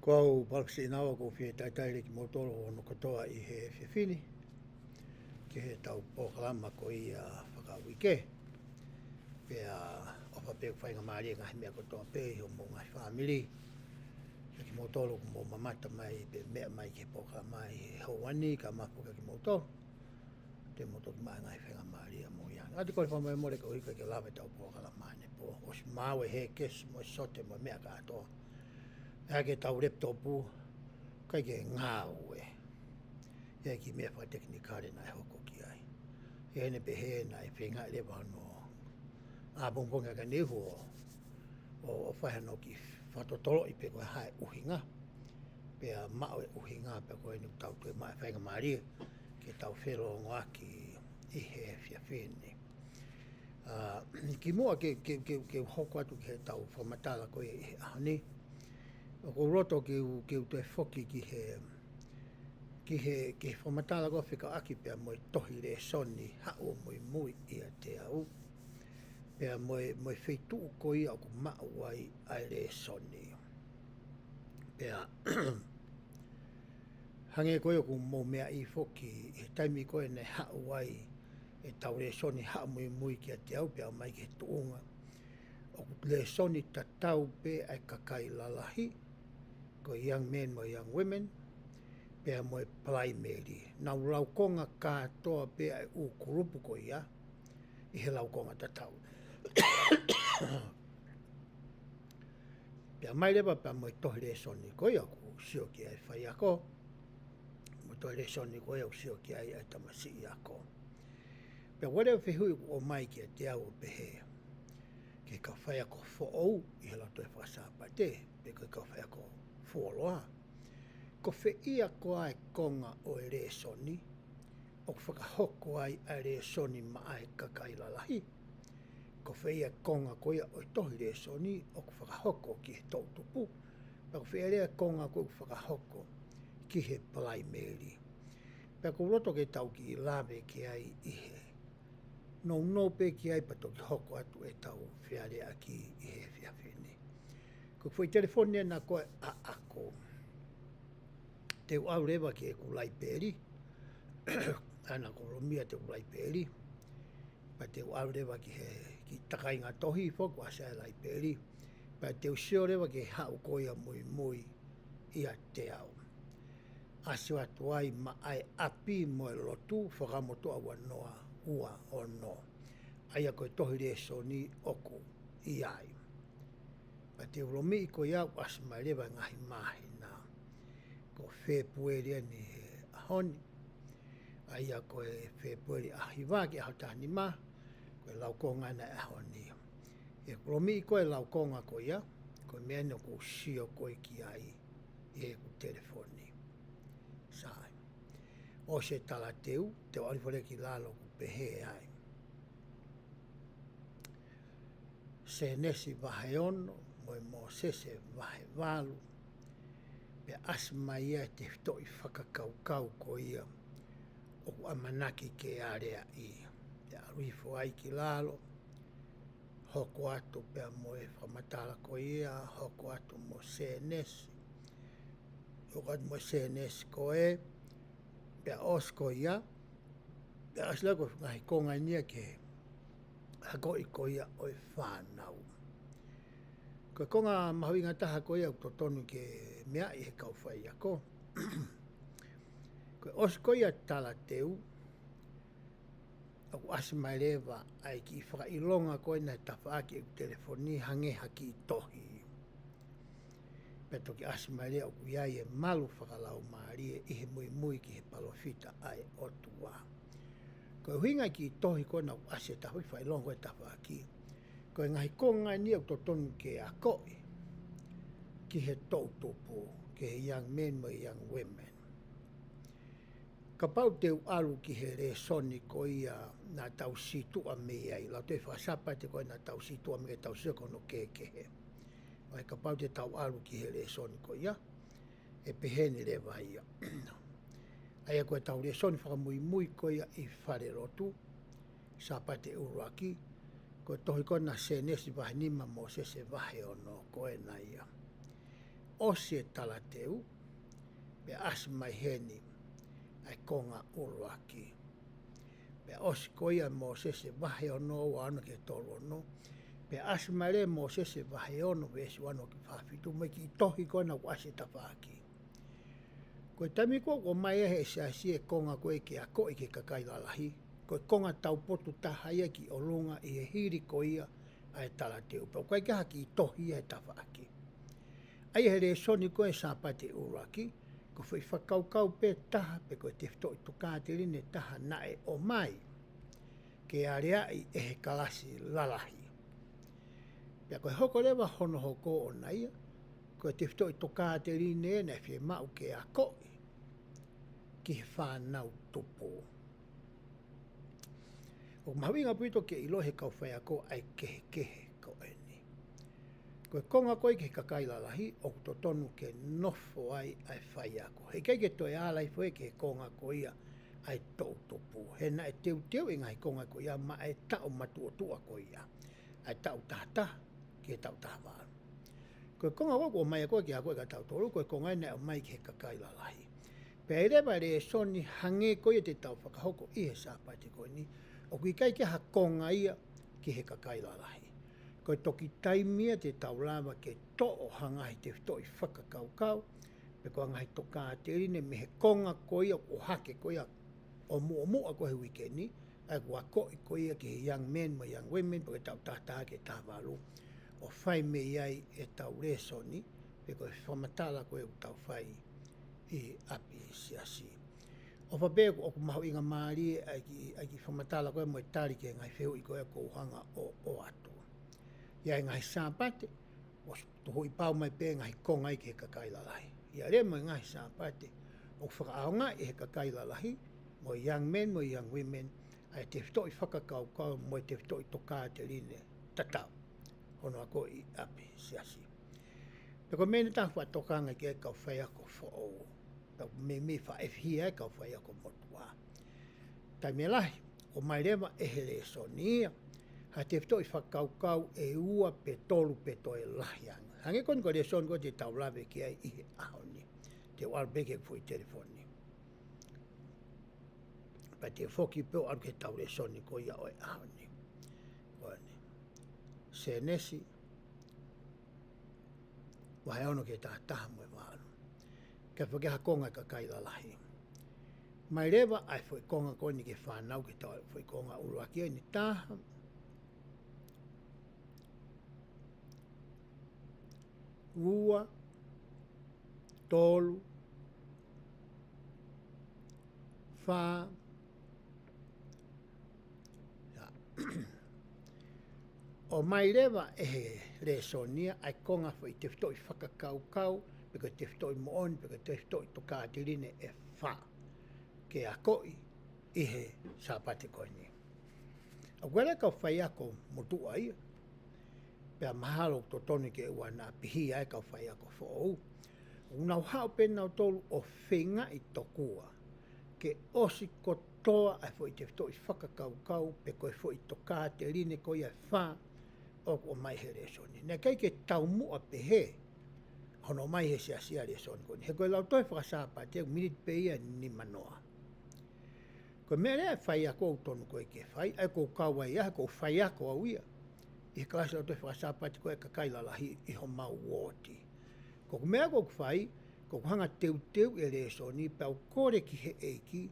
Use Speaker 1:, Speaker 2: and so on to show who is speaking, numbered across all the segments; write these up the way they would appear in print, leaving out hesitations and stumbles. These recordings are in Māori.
Speaker 1: Ko palksi nawa ko fie tai tai ki motoro no kotoa I he fini. Ke he tau programa ko ia whakawike. Pea opa pe whainga maari ngahi mea kotoa pe ho mo ngai family. Ki motoro ko mo mamata mai pe mea mai ke programa I hauani ka mapuka ki motoro. Te motoro mai ngai whainga maari mo iang. Ati koi whamai more ka uika ke lawe tau programa ne po. Os mawe he kes mo sote mo mea ka atoa. Ake tau laptopu kai ke ngāue. Ia ki mea wha teknikare nai hoko ki ai. Hene pe he nai whenga lewa no a bongbonga ka nehu o whahano ki whatotolo I pe koe hae uhinga. Pea mao e uhinga pe koe nuk tau tue mai whainga maria ke tau whero ngoaki I he fia whene. Ki mua ke hoko atu ke tau whamatala koe I he ahani. Ko roto ki te foki ki whamatala ko whika aki pia moe tohi re soni hao moe mui ia te au. Pia moe wheitu ko ia o ku mau ai ai re soni. Pia hange koe o ku mo mea I foki he taimi koe ne hao ai e tau re soni hao moe mui kia te au pia mai ke tuunga. O ku le soni tatau pe ai kakai lalahi. Ko young men mo young women pea mo primary nau laukonga katoa pea u kurupu ko ia I he laukonga tatau. Pea mai lewa pea mo tohi re soni ko ia ku sio ki ai whai ako. Mo tohi re soni ko ia ku sio ki ai tamasi I ako. Pea whatever whihui o mai ki a te au pehe. Ke ka whai ako who'ou I he lau toi whasapa te. Pe ka whai ako fuoloa. Ko whiia ko ai konga o e re soni, o whakahoko ai a re soni ma ai kakai lalahi. Ko whiia konga ko ia o tohi re soni, o whakahoko ki he tautupu. Pea ko whiia rea konga ko whakahoko ki he primary. Pea ko roto ke tau ki lawe ki ai I he. No pe ki ai pato ki hoko atu e tau whiia rea ki I he whia whine. Ko whui telefonia na koe a ako. Te au rewa ki e ku laiperi. Ana ko romia te ku laiperi. Pa te au rewa ki he ki takai ngā tohi whoku asa e laiperi. Pa te usio rewa ki hau koia mui I a te au. Asio atu ai ma ai api mo e lotu whakamotu awa noa ua o no. Aia koe tohi re soni oku I ai. Pa te uromi ko iau asma rewa ngahi mahi nā. Ko whepueria ni he ahoni. Aia ko e whepueri ahiwa ki ahotahani mā. Ko e laukonga na ahoni. E uromi ko e laukonga ko ia. Ko mea no ko sio ko ki ai. E ku telefoni. Sai. O se tala teu. Te alifore ki lalo ku pehe ai. Se nesi vahe ono. Moe mo sese vahe walu. Pe asma ia te toi whakakaukau ko ia. O amanaki ke area I. Te arifo ai ki lalo. Hoko atu pe moe whamatala ko ia. Hoko atu mo se nesi. Hoko atu mo se nesi ko e. Pe osko ia. Pe aslako ngahi konga nia ke. Hako I ko ia o whanau. Ko konga mahuinga taha ko ia to tonu ke mea I he kauwhai ako. Ko osko ia tala teu. Aku asmai rewa ai ki whakailonga ko ina tawhaaki e telefoni hange haki tohi. Peto ki asmai rea ku iai e malu whakalau maari I he mui ki he palofita ai otua. Ko huinga ki tohi ko na ase tahui whailonga ko e tawhaaki. Ko e ngahi konga ni au to tonu ke a koi ki he tautupu ke he young men mo young women. Ka pau te alu ki he re soni ko ia na tau situa me ai. Lau te whasapa te koe na tau situa me tau siko no kekehe. Wai ka pau te tau alu ki he re soni ko ia e peheni re vai ia. Aia koe tau re soni whakamui ko ia I whare rotu. Sapa te uruaki. Ko tohi ko na se nesi vahe nima mo se vahe ono ko e na ia. osi e tala teu, pe as mai heni, ai konga uruaki. Pe osi koia mo sese vahe ono o ano ke tolo no, pe as mai le mo sese vahe ono vesu ano ki whawhitu, me ki tohi kona wasi tawhaki. Koe tami ko mai ehe se asi e konga koe ke a koe ke kakailalahi, koe konga tau potu tahaia ki olunga i e hiri koia ai tala teu, pe koe kaha ki tohi e tawhaki. Ai he re soni koe sāpate uraki, ko whai whakaukau pe taha, pe koe te whito i tukāterine taha nae o mai, ke a reai e he kalasi lalahi. Pea koe hoko lewa hono hoko o naia, koe te whito i tukāterine ne whie mau ke a koe, ki he whānau tupu. O mawinga puito ke ilohe kau whai a ko ai kehe ko eni. Koe konga koe ke kakailalahi, o to tonu ke nofo ai whai a ko. He kei ke toi alai fwe ke konga koia ai tau tupu. He na e teu inga he konga koia, ma e tau matua koia. Ai tau tahta ke tau tahwaan. Koe konga wako o mai a koe ke a koe ka tau toru, koe konga ina o mai ke kakailalahi. Pea ere wa re soni hange koe te tau whakahoko i he sāpati koe ni, o kui kai ke ha konga ia ki he kakailalahi. Koe toki taimia te tau lama ke to o hangahi te whito i whakakaukau, pe koe hangahi toka te rine me he konga koe o hake koe o mua koe wikeni, ai kua koe koe ki he young men mo young women, pe koe tau tahtaha ke tawalu, o whai me iai e tau re soni, pe koe whamatala koe o tau whai i api siasi. O whapea o mahu inga maari ai ki whamatala koe mo e tari ke ngai wheu i koe ko hanga o atu. Ia ngai sāpate, o toho i pau mai pē ngai konga i ke kakailalahi. Ia rea mo ngai sāpate, o whakaaonga i he kakailalahi, mo young men, mo young women, ai te whito i whakakaukau, mo te whito i toka te rine tatau. Hono ako i api siasi. Peko mene tahua tokanga ke kau whai ako who'ou. Me wha e kau whai ako motua. Tai me lahi, o mai rewa e here sonia, ha te whito i whakaukau e ua pe tolu pe toe lahianga. Hange kon ko re son ko te tau lawe ki ai i he ahoni. Te walbeke fui telefoni. Pa te whoki peo aru ke tau re soni ko ia o e ahoni. Koane. Se nesi, wahe ono ke taha mo e wānu. Ka whakeha konga ka kailalahi. Mai rewa ai fwoi konga koni ke whanau ke tau fwoi konga uruakia ni taha. Ua, tolu, wha, o mai rewa e he re sonia ai konga fwoi te whito i whakakaukau, peko te whito i mooni, peko te whito i toka atirine e wha. Ke a koi i he sāpate koe ni. A wera kau whai ako motua ia, pea mahalo to toni ke ua nā pihi ai kau whai ako who'ou. Unau hao penau tolu o whenga i tokua, ke osi kotoa ai fwoi te whito i whakakaukau, peko i fwoi toka atirine koe ai wha, o mai he resoni. Nea kei ke tau mua pehe, hono mai he sia resoni koni. He koe lau toi whakasāpate, minit pe ia ni manoa. Koe mea rea whai ako au tonu koe ke whai, ai kou kaua ia, kou whai ako au ia. I he klasi lau toi whakasāpate koe ka kailalahi i ho mau wōti. Kou mea kou whai, kou hanga teu e resoni, pau kore ki he eiki,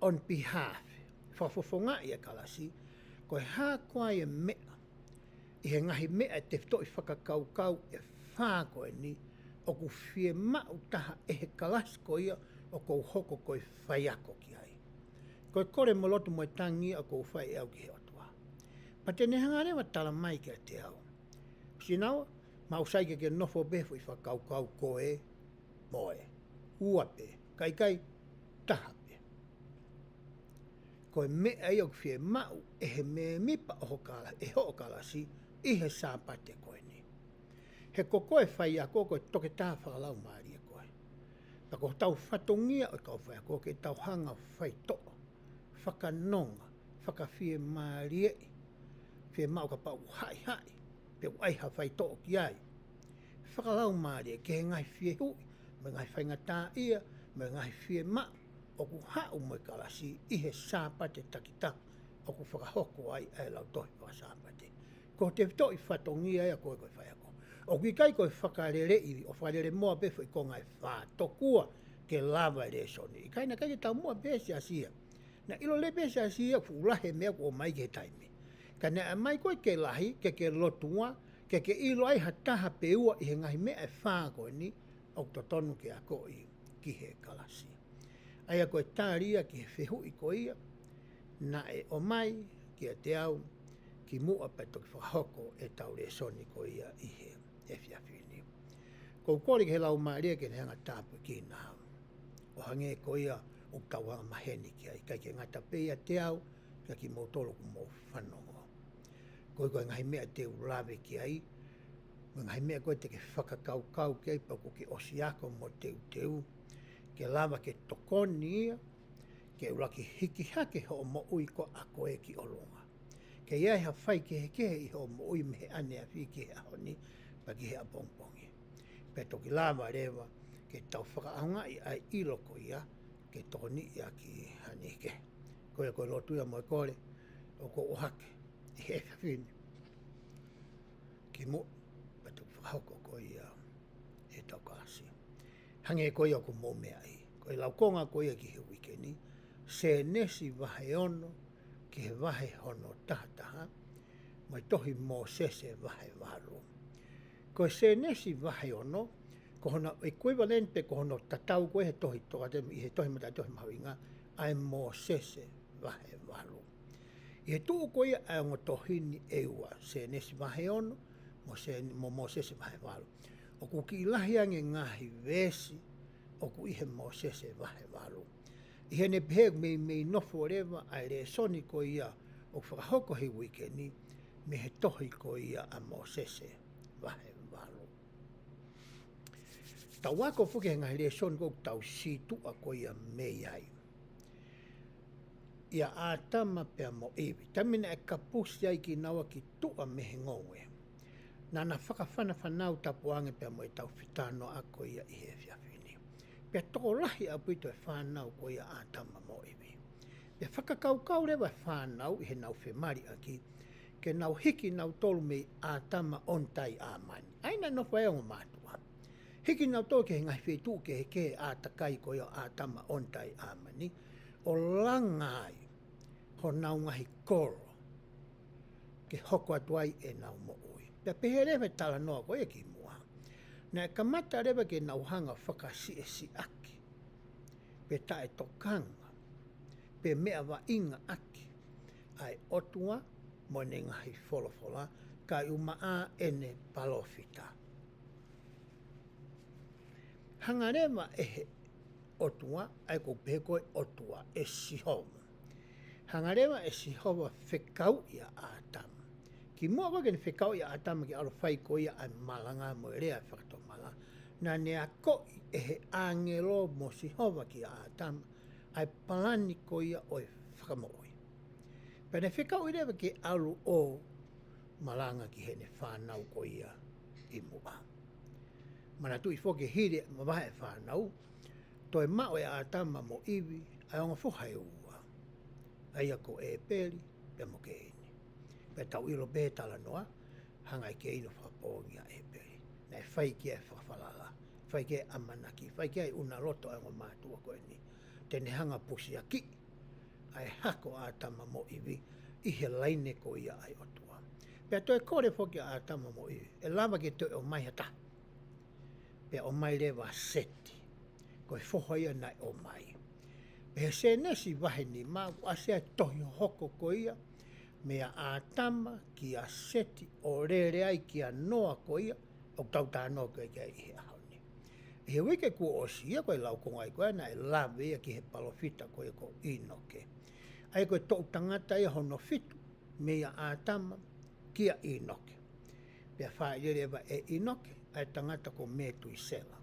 Speaker 1: on behalf, whafofonga i a kalasi, koe hā koa e mea, i he ngahi mea te whito i whakakaukau e whā koe ni, o ku whie mau taha e he kalas koia o kou hoko koe whai ako ki ai. Koe kore molotu mo e tangi o kou whai e au ki he otua. Pa te nehanga rewa tala mai ke te au. Sinawa, mau saike ke nofo befu i whakaukau koe, moe, uape, kai, taha pe. Koe mea i o ku whie mau e he me mipa o hokala, e ho kalasi, i he sāpate koe ni. He ko koe whai a koe toke tā whakalau maari a koe. Pa ko tau whatongia o kau whai a koe ke tau hanga whai toa, whakanonga, whakawhie maari e, whie mau ka pau hai, pe waiha whai toa ki ai. whakalau maare ke ngai fie hui, me ngai whainga tā ia, me ngai fie ma, o ku hau mo kalasi i he sāpate takitaki, o ku whakahoko ai ai lau tohi whakasāpate. Ko te toi whatongia ia koe koe whaiako. O ki kai koe whakarere i, o whakarere moa befo i ko ngai whātokua ke lava re soni. I kaina kai tau moa bese asia. Na ilo le bese asia fu ulahe mea ko mai ke taimi. Ka na mai koe ke lahi, ke lotua, ke ilo ai hataha peua i he ngahi mea e whāko ni, o to tonu ke ako i ki he kalasi. Aia koe tāria ki he whehu i ko ia, na e o mai ki a te au, ki mua pa toki whahoko e tau re soni ko ia i he e whiawhini. Ko kore ke he lau maaria ke hanga tāpu ki nā hau. O hange ko ia o tauanga maheni ki ai, kai ke ngata pēia te au, ka ki mō tolo ku mō whanongo. Koe koe ngahi mea te ulawe ki ai, ngahi mea koe te ke whakakau ki ai, pa ko ke osiako mō teu, ke lava ke tokoni ia, ke ulaki hiki hake ho mo ui ko a koe ki olonga. Ke iai ha whai ke he ho mo ui me he ane a whi ke he ahoni, pa ki he a pongpongi. Pe toki lava rewa, ke tau whakaahunga i ai ilo ko ia, ke tokoni ia ki hanike. Koe koe lotu ia moe kore, o ko ohake, i he whini. Ki mo, pa toki whakahoko ko ia, e tau kasi. Hange ko ia ko mō mea i. Koe laukonga ko ia ki he wikeni, se nesi wahe ono, ki he wahe hono tahataha, mai tohi mō sese wahe waro. Ko se nesi wahe ono, ko hona equivalente ko hono tatau koe he tohi toka te, i he tohi mata tohi mawinga, ai mō sese wahe waro. I he tuu koe ia ai ngo tohini eua, se nesi wahe ono, mō sese wahe waro. O ku ki ilahi ange ngahi vesi, o ku ihe mō sese wahe waro. I hene peheg mei nofo rewa ai re soni ko ia o whakahoko he wikeni me he tohi ko ia a mō sese wahe waro. Tau wako fuke he ngahi re soni ko tau situa ko ia mei ai. Ia ātama pia mo iwi. Tamina e kapusi ai ki nawa ki tua me he ngowe. Nana whakawhana whanau tapuange pia mo e tau whitano a ko ia i he whiawhini. Pia toko lahi a puito e whanau ko ia ātama mo iwi. Pia whakakaukau rewa whanau i he nau whemari aki, ke nau hiki nau tolu mei ātama ontai āmani. Aina nofo e ongo mātua. Hiki nau tolu ke he ngai whetu ke he ke ātakai ko ia ātama ontai āmani, o langai ho nau ngahi koro, ke hoko atuai e nau mo ui. Pia pehe rewe tala noa ko ia ki mua. Na e kamata rewa ke nau hanga whakasi e si aki. Pe tae tokanga. Pe mea wa inga aki. Ai otua mo ne ngahi wholofola ka umaa ene palofita. Hanga rewa e he otua ai ko pehe otua e sihomu. Hanga rewa e sihowa whekau ia ātama. Ki mua wake ni whekau ia ātama ki alo whai ko ia ai malanga mo e rea e whakatomala. Na ne a koi e he angelo mo sihowa ki ātama ai palani ko ia o e whakamooi. Pene whekau i rewa ki alu o malanga ki he ne whanau ko ia i mua. Mana tu i whoke hire ma wahe whanau, toi mao e ātama mo iwi ai onga whuhai ua. Aia ko e peri, pe mo ke ini. Pe tau ilo be tala noa, hanga i ke ino whakapongia e peri. Na e whai kia e whakawhalala, whai kia e amanaki, whai kia e una loto ai ngā mātua koe ni. Tene hanga pusi a ki, ai hako ātama mo iwi, i he laine ko ia ai otua. Pe toi kore whoki ātama mo iwi, e lama ke toi o mai hata. Pe o mai rewa seti, koe whohoia nai o mai. Pe se nesi wahe ni māku a sea tohi hoko ko ia, mea ātama ki a seti o rere ai ki a noa ko ia, o tau tā noa koe kia i he ahoni. I he wike ku o sia koe lau kongai koe na e lawe ia ki he palofita koe ko inoke. Ai koe tau tangata ia hono fitu, mea ātama ki a inoke. Pea whae rewa e inoke, ai tangata ko me tuisela.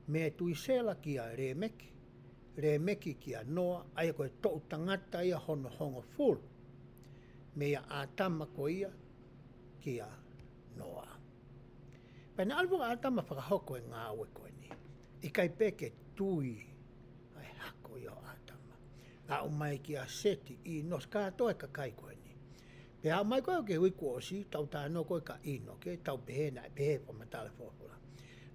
Speaker 1: Me tuisela ki a remeki, remeki ki a noa, ai koe tau tangata ia hono hongo fulu. Mea ātama ko ia ki a noa. Pena alwa atama whakahoko e ngā aue koe ni. I kai peke tui ai hako i o atama. A o mai ki a seti i nos kātoa ka kai koe ni. Pe a mai koe ke hui kua si, tau tāno koe ka ino ke, tau pehe na e pehe pa matala whofula.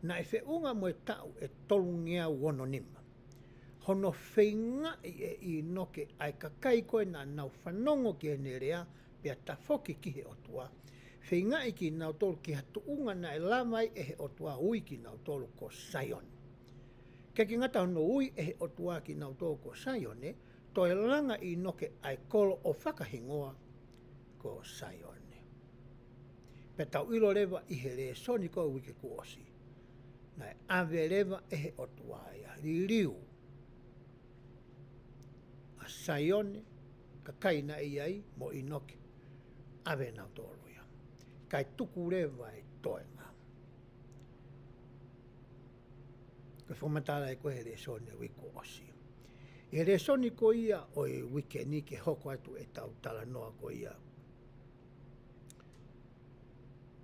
Speaker 1: Na e whiunga mo e tau e tolu ngea uono nima. Hono whinga i e ino ke ai ka kai koe na nau whanongo ki e nerea, pia ta foki ki he otua. Whinga i ki nau tolu ki hatu unga na e lamai e he otua ui ki nau tolu ko Saion. Ke ki ngata hono ui e he otua ki nau tolu ko Saione, to e langa i noke ai kolo o whakahingoa ko Saione. Pe tau ilo lewa i he re soni ko wike kuosi. Na e ave lewa e he otua ia ririu. A Saione, ka kaina i ai mo i noke ave nau tolu. Kai tuku rewa e toenga. Ka whamatala e koe re soni wiko osi. E re soni ko ia o e wike ni ke hoko atu e tau tala noa ko ia.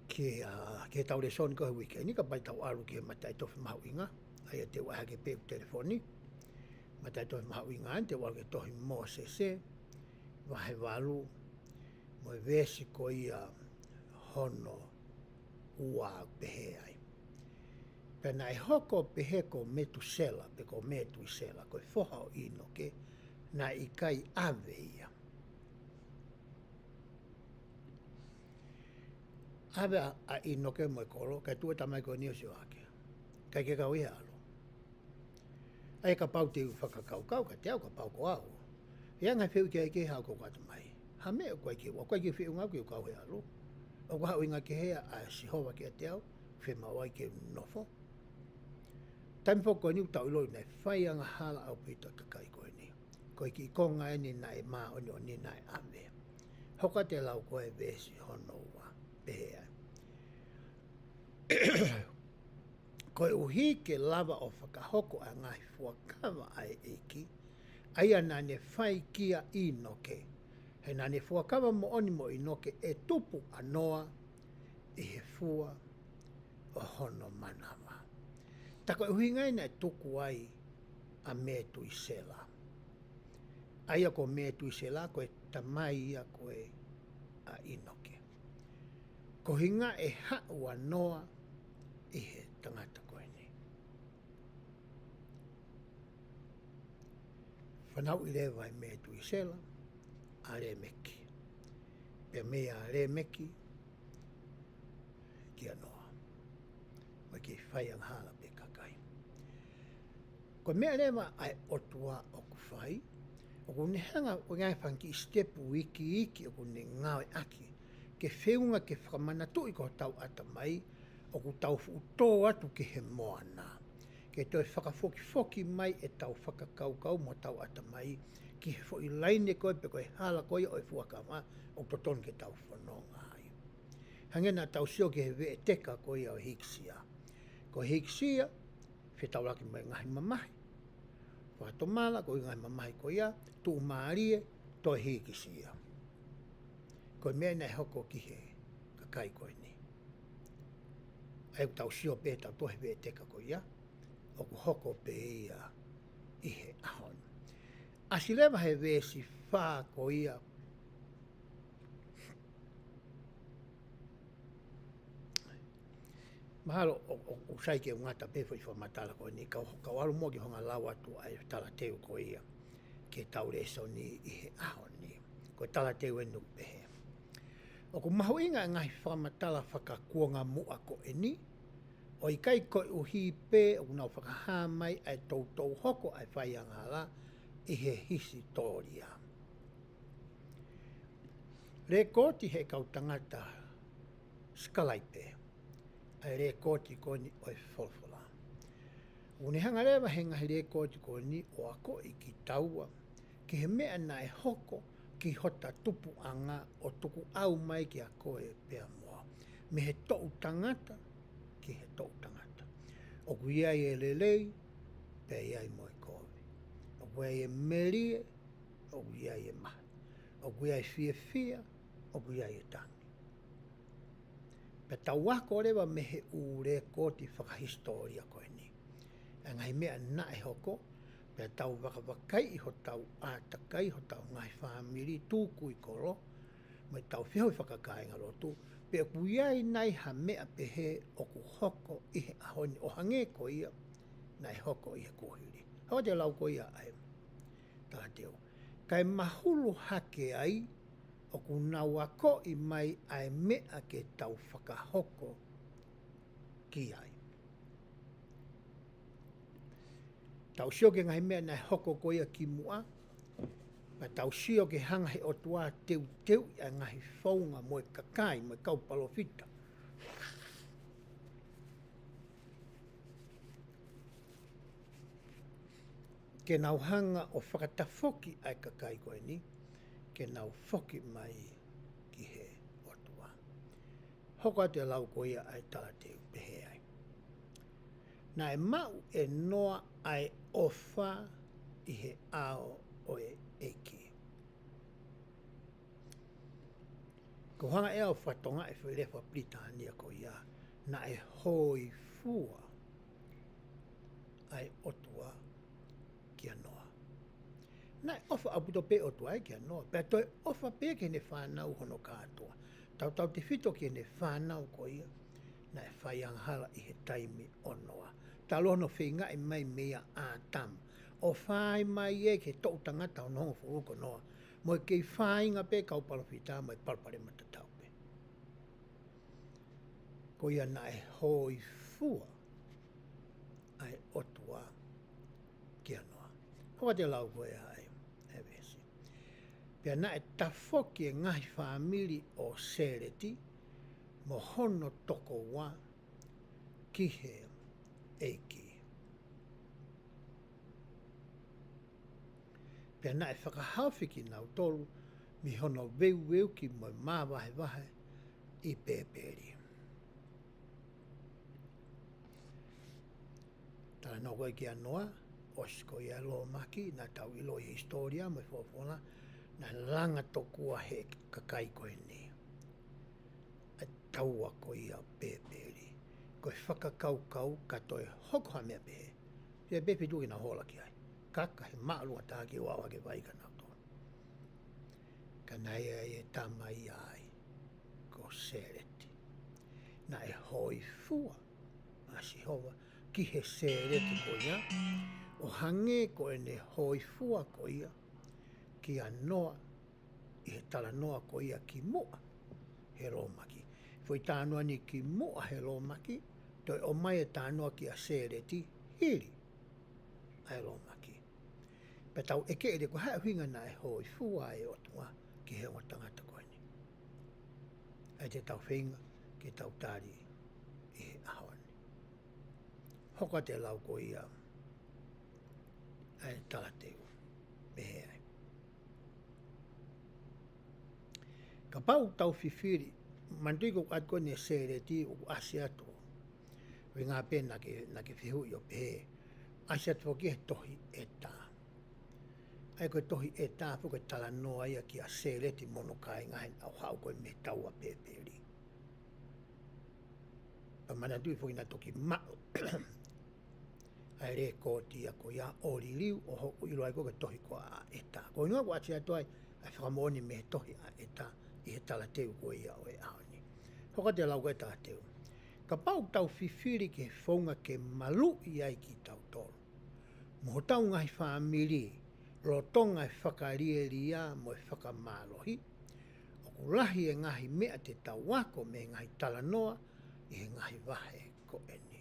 Speaker 1: Ke tau re soni ko e wike ni ka pai tau alu ki he matai tofi mahu inga. Ai te waha ke peu telefoni. Matai tofi mahu inga an te waha ke tohi mo se. Wahe walu. Mo e vesi ko ia hono ua pehe ai. Pena e hoko pehe ko Metusela, pe ko Metusela, ko e foha o ino ke, na i kai ave ia. Ave a ino ke mo e kolo, kai tua tamai ko nio sio ake. Kai ke kau ia alo. Ai ka pau te whakakau kau, ka te au ka pau ko au. Ia ngai whiu ke ke hau ko kata mai. Ha mea koe ke wa, koe ke whiu ngau ke kau ia alo. O ka hau inga ke hea a sihowa ke te au, whemawai ke nofo. Taimi whoko ni utau iloi nei whai anga hala au pita ka kai koe ni. Koe ki konga e ni nai maa oni o ni nai ame. Hoka te lau koe vesi hono ua pehea. Koe uhi ke lava o whakahoko a ngai fuakawa ai eki, aia na ne whai kia inoke. He nā ne fuakawa mo oni mo inoke e tupu anoa i he fua o hono manawa. Tako e huingai na e tuku ai a metu i sela. Aia ko metu i sela ko e tamai ia ko e a inoke. Ko hinga e hau anoa i he tangata koe ni. Whanau i lewa i metu i sela. A re meki. Pea mea a re meki ki anoa. Mai ki whai ang hala pe kakai. Ko mea rewa ai otua o ku whai. O ku nehanga o ngai whanki i stepu iki o ku ne ngawe aki. Ke whiunga ke whakamana tui ko tau ata mai. O ku tau fuutō atu ki he moana. Ke toi whakafoki mai e tau whakakaukau mo tau ata mai. Ki he fo i laine koe pe koe hala koe o e fuakama o toton ke tau whanonga ai. Hangena tau sio ke he vee teka koe o hiksia. Ko hiksia, whi tau laki mai ngahi mamahi. Whato mala koe ngahi mamahi koe ia, tu maarie toi hikisia. Koe mea nei hoko ki he kakai koe ni. Ai tau sio pe tau tohe vee teka koe ia, o ku hoko pe ia i he ahon. Asilewa he vesi whaa ko ia. Mahalo o saike ngata pefo i whamatala ko ni. Kau alu mo ki honga lawa tu ai tala teu ko ia. Ke tau reso ni i he ahon ni. Ko tala teu enu pehe. O ku mahu inga ngahi whamatala whakakuonga mua ko e ni. O i kai koe uhi pe o nau whakahamai ai tau hoko ai whaianga la. I he hisi tōria. Rekoti he kau tangata skalaipe. Ai rekoti koni o e wholwhala. Unehanga rewa he ngahi rekoti koni o ako i ki taua. Ki he mea na e hoko ki hota tupu anga o tuku au mai ki a koe pea moa. Me he tou tangata ki he tou tangata. O ku iai e lelei, pea iai moe koe. O ku iai e merie, o ku iai e mahi. O ku iai fia, o ku iai e tangi. Pe tau wako rewa mehe ure koti whakahistoria koe ni. E ngai mea na e hoko, pe tau wakawakai i ho tau ātakai ho tau ngai whamiri tūku i koro, mai tau whihoi whakakainga rotu, pe kuiai nai ha mea pehe o ku hoko i he ahoni o hange ko ia, na e hoko i he kohiri. Hau te lau ko ia ai, tā teo. Kai mahulu hake ai, o ku nawako i mai ai mea ke tau whakahoko ki ai. Tau sio ke ngai mea nai hoko ko ia ki mua, ma tau sio ke hanga he o tua teu teu i a ngahi whaunga moe kakai, moe kaupalofita. Ke nau hanga o whakatafoki ai kakai koe ni, ke nau foki mai ki he o tua. Hoko te lau ko ia ai tāteu pehe ai. Na e mau e noa ai ofa i he ao o e eki. Ko hanga e au whatonga e whilewa Britania ko ia, na e hoi fua ai otua ki a noa. Na e ofa aputo pe otua ai ki a noa, pe toi ofa pe ke ne whanau hono kātua. Tau te whito ki ne whanau ko ia, na e whaianghala i he taimi o noa. Talono whinga e mai mea ātam. O whai mai e ke tau tangata o nongo furuko noa. Mo ke whainga pe kaupalofita mo e palpare matatau pe. Ko ia na e hoi fua ai otua ki anoa. Hoa te lau koe ai, e vesi. Pea na e tafoki e ngahi whamiri o Sereti mo hono toko wa ki he eiki. Pea na e whakahawhiki nau tolu mi hono weu ki mo mā wahe i pēperi. Tala no koe ki anoa, osko i alo maki, na tau ilo i historia, mo whofona, na langa tokua he kakai koe ni. A taua koe i a pēperi. Koe whakakaukau katoe hoko ha mea pehe. Pea pepe tuki na hola ki ai. Kaka he maalua tā ki wawa ke waika nau tō. Ka nei e tamai ai ko Sereti. Na e hoi fua asi hova ki he Sereti ko ia. O hange ko e ne hoi fua ko ia ki a noa i he tala noa ko ia ki mua he romaki. Foi tānoa ni ki mua he romaki, toi o mai e tānoa ki a Sereti hiri ai romaki. Pe tau eke ere ko hae huinga na e hoi fua e otua ki he o tangata koe ni. Ai te tau whinga ki tau tāri i he ahoni. Hoka te lau ko ia ai talateu me he ai. Ka pau tau whiwhiri, mantiko at koe ne Sereti o asiato. Ringa pe na ke whihu i o pehe. Asiato ki he tohi e tā. Ai koe tohi e tā puke tala noa ia ki a Sereti mono kai ngahen au hau koe me taua pēperi. Pa mana tui fuki na toki mao. Ai re kōti a ko ia ori liu o hoku ilo ai koe tohi koa a e tā. Ko inua ko ati atu ai, ai whakamoni me tohi a e tā i he tala teu koe ia o e ahoni. Hoka te lau koe tā teu. Ka pau tau whiwhiri ke whaunga ke malu i ai ki tau tolu. Mo tau ngai whamiri, lo tonga e whakarieria mo e whakamālohi, o ku lahi e ngahi mea te tau wako me ngahi talanoa i he ngahi wahe ko eni.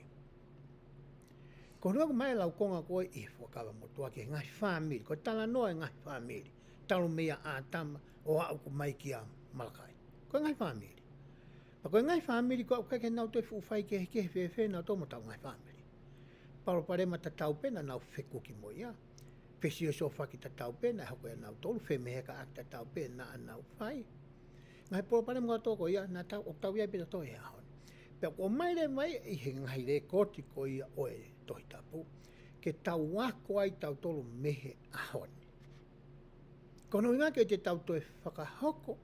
Speaker 1: Ko nuaku mai lau konga koe i he whakawa motua ki he ngahi whamiri, ko talanoa e ngahi whamiri, talu mea ātama o au ku mai ki a Malakai. Ko ngahi whamiri. Pa ko ngahi whamiri ko au kake nau toi fuwhai ke he whewhe nau tomo tau ngahi whamiri. Paro pare mata tau pena nau wheku ki mo ia. Pesi o sofa ki ta tau pena, hoko e nau tolu, whemehe ka ak ta tau pena a nau whai. Ngai poro pare mga tōko ia, nā tau, o tau ia pita toi e ahon. Pea ko mai le mai, i he ngai le koti ko ia oe tohi tapu, ke tau wako ai tau tolu mehe ahon. Kono inga ke te tau toi whakahoko,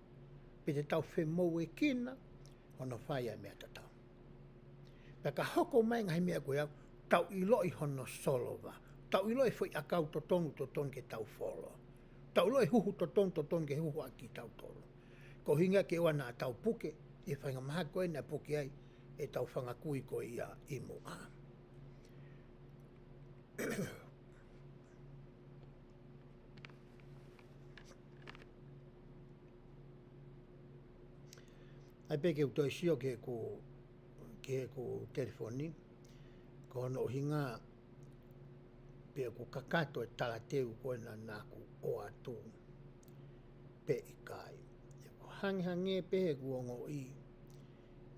Speaker 1: pe te tau whemou e kina, hono whaia mea tatau. Peka hoko mai ngai mea koe tau iloi hono solova. Tau iloi fwoi akau to tongu ke tau wholo. Tau iloi huhu to tongu ke huhu aki tau tolo. Ko hinga ke wana tau puke, e whainga maha koe na puke ai, e tau whanga kui koe ia i mua. Ai peke utoi sio ke ko telefoni, ko ono hinga pe ku kakato e talateu koe na naku o atu pe ikai. E ko hangi pe ku ongo i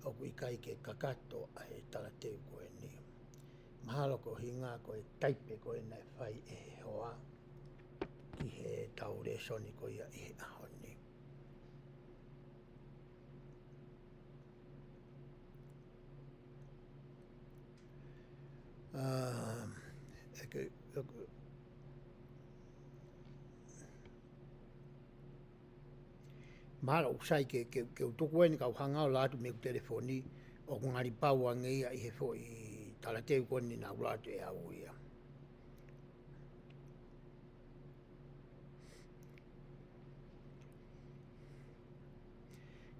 Speaker 1: o ku ikai ke kakato ai talateu koe ni. Mahalo ko hinga koe taipe koe na whai e hoa ki he tau re soni koe ia i he ahoni. Mahalo usai ke utuku eni kau hangau latu me ku telefoni o ku ngari pau angeia i he fo i talateu koe ni na ulatu e au ia.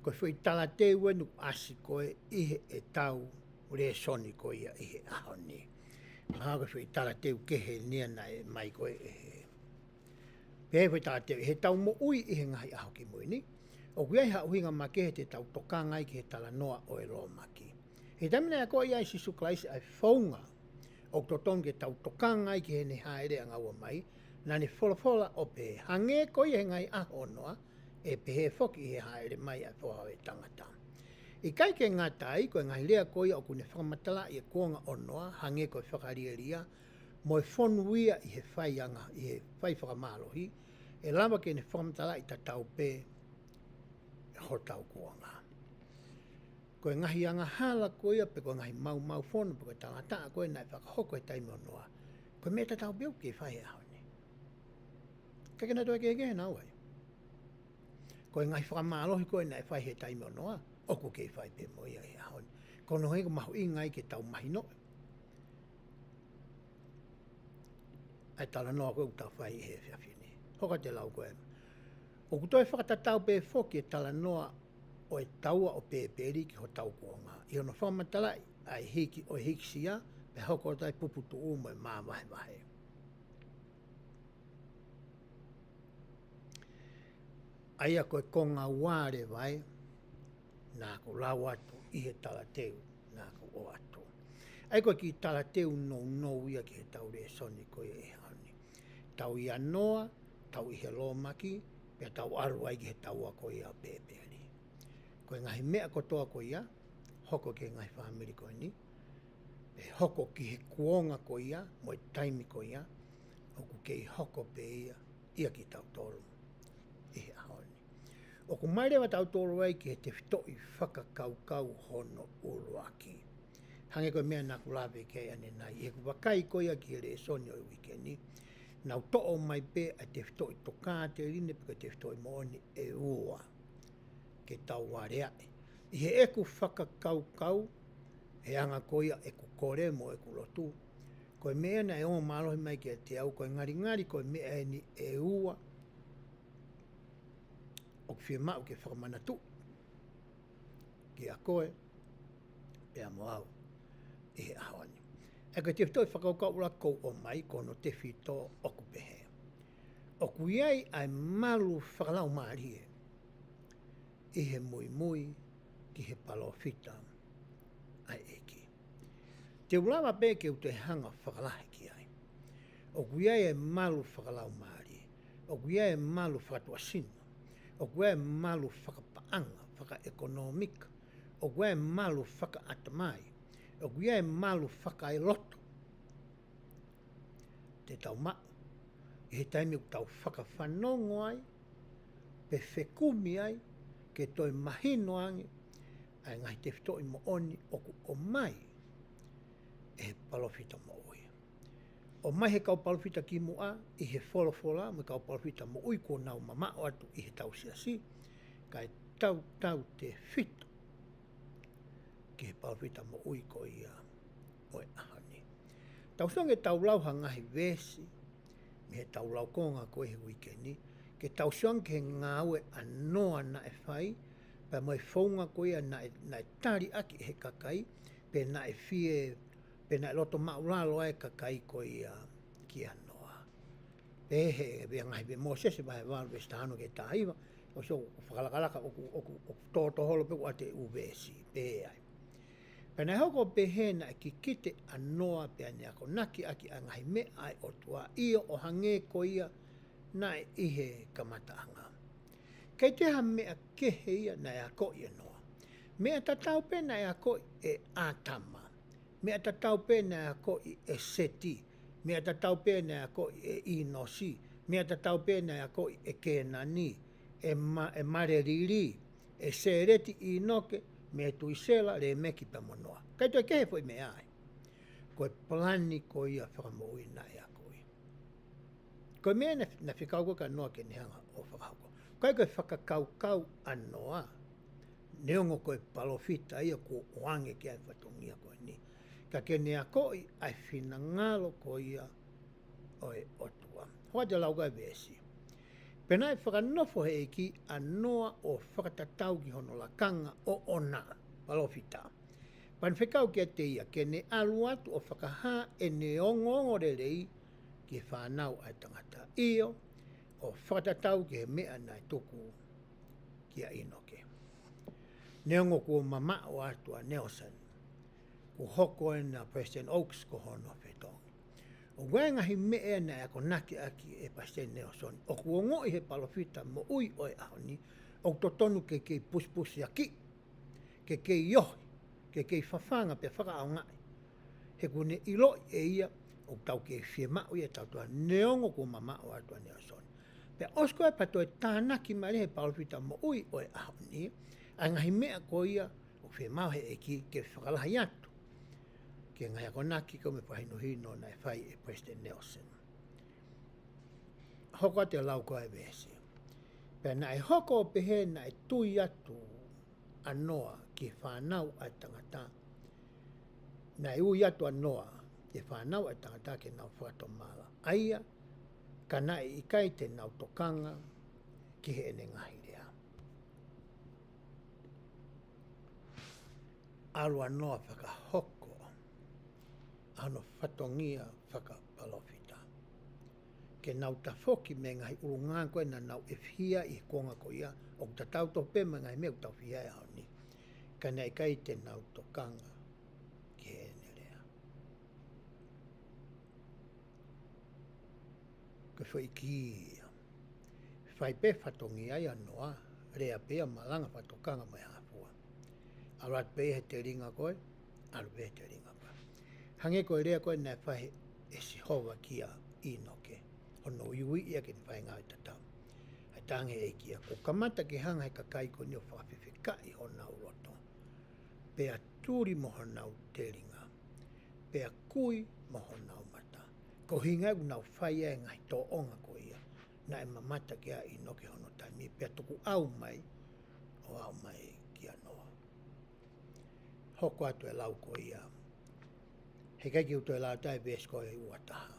Speaker 1: Koe fwoi talateu enu asi koe i he e tau re soni koe ia i he ahoni. Mahalo koe fwoi talateu kehe nia na e mai koe e he. Pehe fwoi talateu he tau mo ui i he ngahi aho ki mui ni. O kuiai ha uhinga make te tau tokangai ki he tala noa o e lo maki. He tamina koe iai si suklaisi ai whaunga o totong ke tau tokangai ki he ne haere anga ua mai, na ne wholafola o pe hange koe he ngai aho noa e pehe foki he haere mai a whohau e tangata. I kai ke ngatai koe ngai lea koe o kune whakamatala i e kuonga o noa, hange koe whakariaria, mo e whonuia i he whaianga, i he whai whakamalohi, e lama ke ne whakamatala i tatau pe hotau kuanga. Koe ngahi anga hala koe pe koe ngahi mau whono pe koe tangata koe nai whakahoko e taimi onoa. Koe mea tatau beu ke whai ahone. Kakena toi ke nau ai. Koe ngahi whakamalohi koe nai whai he taimi onoa, oku ke whai pe moi ai ahone. Kono hei ko mahu ingai ke tau mahi no. Ai tala noa koe utau whai he whiawhine. Hoka te lau koe. O kutoi whakatatau pe whoki e tala noa o e taua o pēperi ki ho tau kuonga. I ono whamatala ai hiki o hikisia pe hoko tai puputu umo e maa wahe. Aia koe konga ware vai, nā ko lau atu i he talateu, nā ko o atu. Ai koe ki talateu nou ia ki he tau re soni koe e hani. Tau i anoa, tau i he lomaki, pia tau aru ai ki he taua koe ia pēperi. Koe ngahi mea kotoa koe ia, hoko ke ngahi whahamiri koe ni, pe hoko ki he kuonga koe ia, mo e taimi koe ia, oku ke i hoko pe ia ki tau tolu, i he ahoni. Oku mairewa tau tolu ai ki he te whitoi whakakaukau hono uruaki. Hange koe mea naku lawe kei ane nai, i he kuwakai koe ia ki he re soni o i wikeni, nau to'o mai pe a te whitoi toka te rine pe te whitoi mooni e ua ke tau wareae. I he eku whakakaukau, he anga koia eku kore mo eku lotu. Koe mea na e o malohi mai ki a te au, koe ngari koe mea e ni e ua o ki mau ke whakamanatu. Ki a koe, pe a moau, i he ahoni. E koe te whitoi whakaukau ura kou o mai, kono te whito oku pehe. Oku iai ai malu whakalau maarie, i he mui ki he palofita ai eki. Te ulawa pe ke ute hanga whakalahe ki ai. O kuia e malu whakalau maari. O kuia e malu whakatua sino. O kuia e malu whakapaanga, whakaekonomika. O kuia e malu whakaatamai. O kuia e malu whakaeloto. Te tau maa. I he taimi u tau whakawhanongo ai, pe whekumi ai, ke toi mahino angi, ai ngahi te whitoi mo oni oku o mai, e he palofita mo ui. O mai he kau palofita ki mua, i he wholofola, me kau palofita mo ui ko nau mamao atu i he tau siasi, kai tau te whito ki he palawhita mo ui ko ia o e ahani. Tau songe tau lau hangahi vesi, me he tau lau konga ko he wikeni, ke tau songe ke ngā ue anoa na e whai, pa mo e whaunga ko ia na e tari aki he kakai, pe na e fie, pe na e loto maulalo e kakai ko ia ki anoa. Pe he ngahi be mo sese ba he walu e stahano ke tāiwa, o so whakalakalaka o tō holo pe ate uvesi, pe ai. Pena hoko pe he na ki kite anoa pe ane ako naki aki a ngahi me ai o tua ia o hange ko ia na e ihe kamata anga. Kei te ha mea kehe ia na e ako ia noa. Mea tatau pe na e ako e atama. Mea tatau pe na e ako e seti. Mea tatau pe na e ako e inosi. Mea tatau pe na e ako e kenani. E mareriri. E sereti inoke. Me tuisela le meki pa monoa. Kai toi kehe foi me ai. Koe plani ko ia whakamoi na ea koe. Koe mea na whikauko ka noa ke nehanga o whakauko. Kai koe whakakaukau anoa. Neongo koe palofita ia ko oange ki ai whatongia koe ni. Ka ke nea koe ai whina ngalo ko ia oe otua. Hoa te lauga vesi. Pena e whakanofo he ki anoa o whakatatau ki hono lakanga o ona palofita. Pan whekau ki te ia ke ne alu atu o whakaha e ne ongo rei ki whanau ai tangata io o whakatatau ki he mea nai toku ki a inoke. Neongo kua mama o atua Nelson, ku hoko e na President Oaks ko hono whetong. O ngahi mea na ako naki aki e President Nelson. O kuongo i he palofita mo ui oe ahoni. O totonu ke kei puspus ya ki. Ke kei yohi. Ke kei whawhanga pe whakaau ngai. He kune ilo e ia. O tau ke whie mau ia tau tua neongo ku mama o atua Nelson. Pe osko e pato e tānaki mare he palofita mo ui oe ahoni. A ngahi mea ko ia. O whie mau he eki ke whakalahi atu. Ke ngai ako naki ko me pahino hino na e whai e President Nelson. Hoko te lau koe vesi. Pea na e hoko o pehe na e tui atu anoa ki whanau ai tangata. Na e ui atu anoa ki whanau ai tangata ke nau whato mala. Aia, ka na e ikai te nau tokanga ki he ene ngahi rea. Alu anoa whaka hoko. Ano whatongia whakapalofita. Ke nau tafoki me ngai urunga koe na nau e whia i konga ko ia. O ta tau to pe me ngai me tau whia e honi. Ka nei kai te nau tokanga ki he nerea. Ke whai ki whai pe whatongia i anoa. Rea pea malanga whatokanga mai hapua. Arat pe he te ringa koe. Aru pe he te ringa. Hange koe rea koe nai whahe e si hova kia inoke. Hono iui ia ke ni whahe ngāi tatau. Hai tange e kia. Ko kamata ke hanga he kakai ko ni o whakawhiwhikai honau roto. Pea turi mo honau te ringa. Pea kui mo honau mata. Ko hinga u nau whai e ngai tō onga ko ia. Na e mamata ke a inoke hono taimi. Pea tuku au mai o au mai kia noa. Hoko atu e lau ko ia. He kai ki uto e la tai vesko e uataha.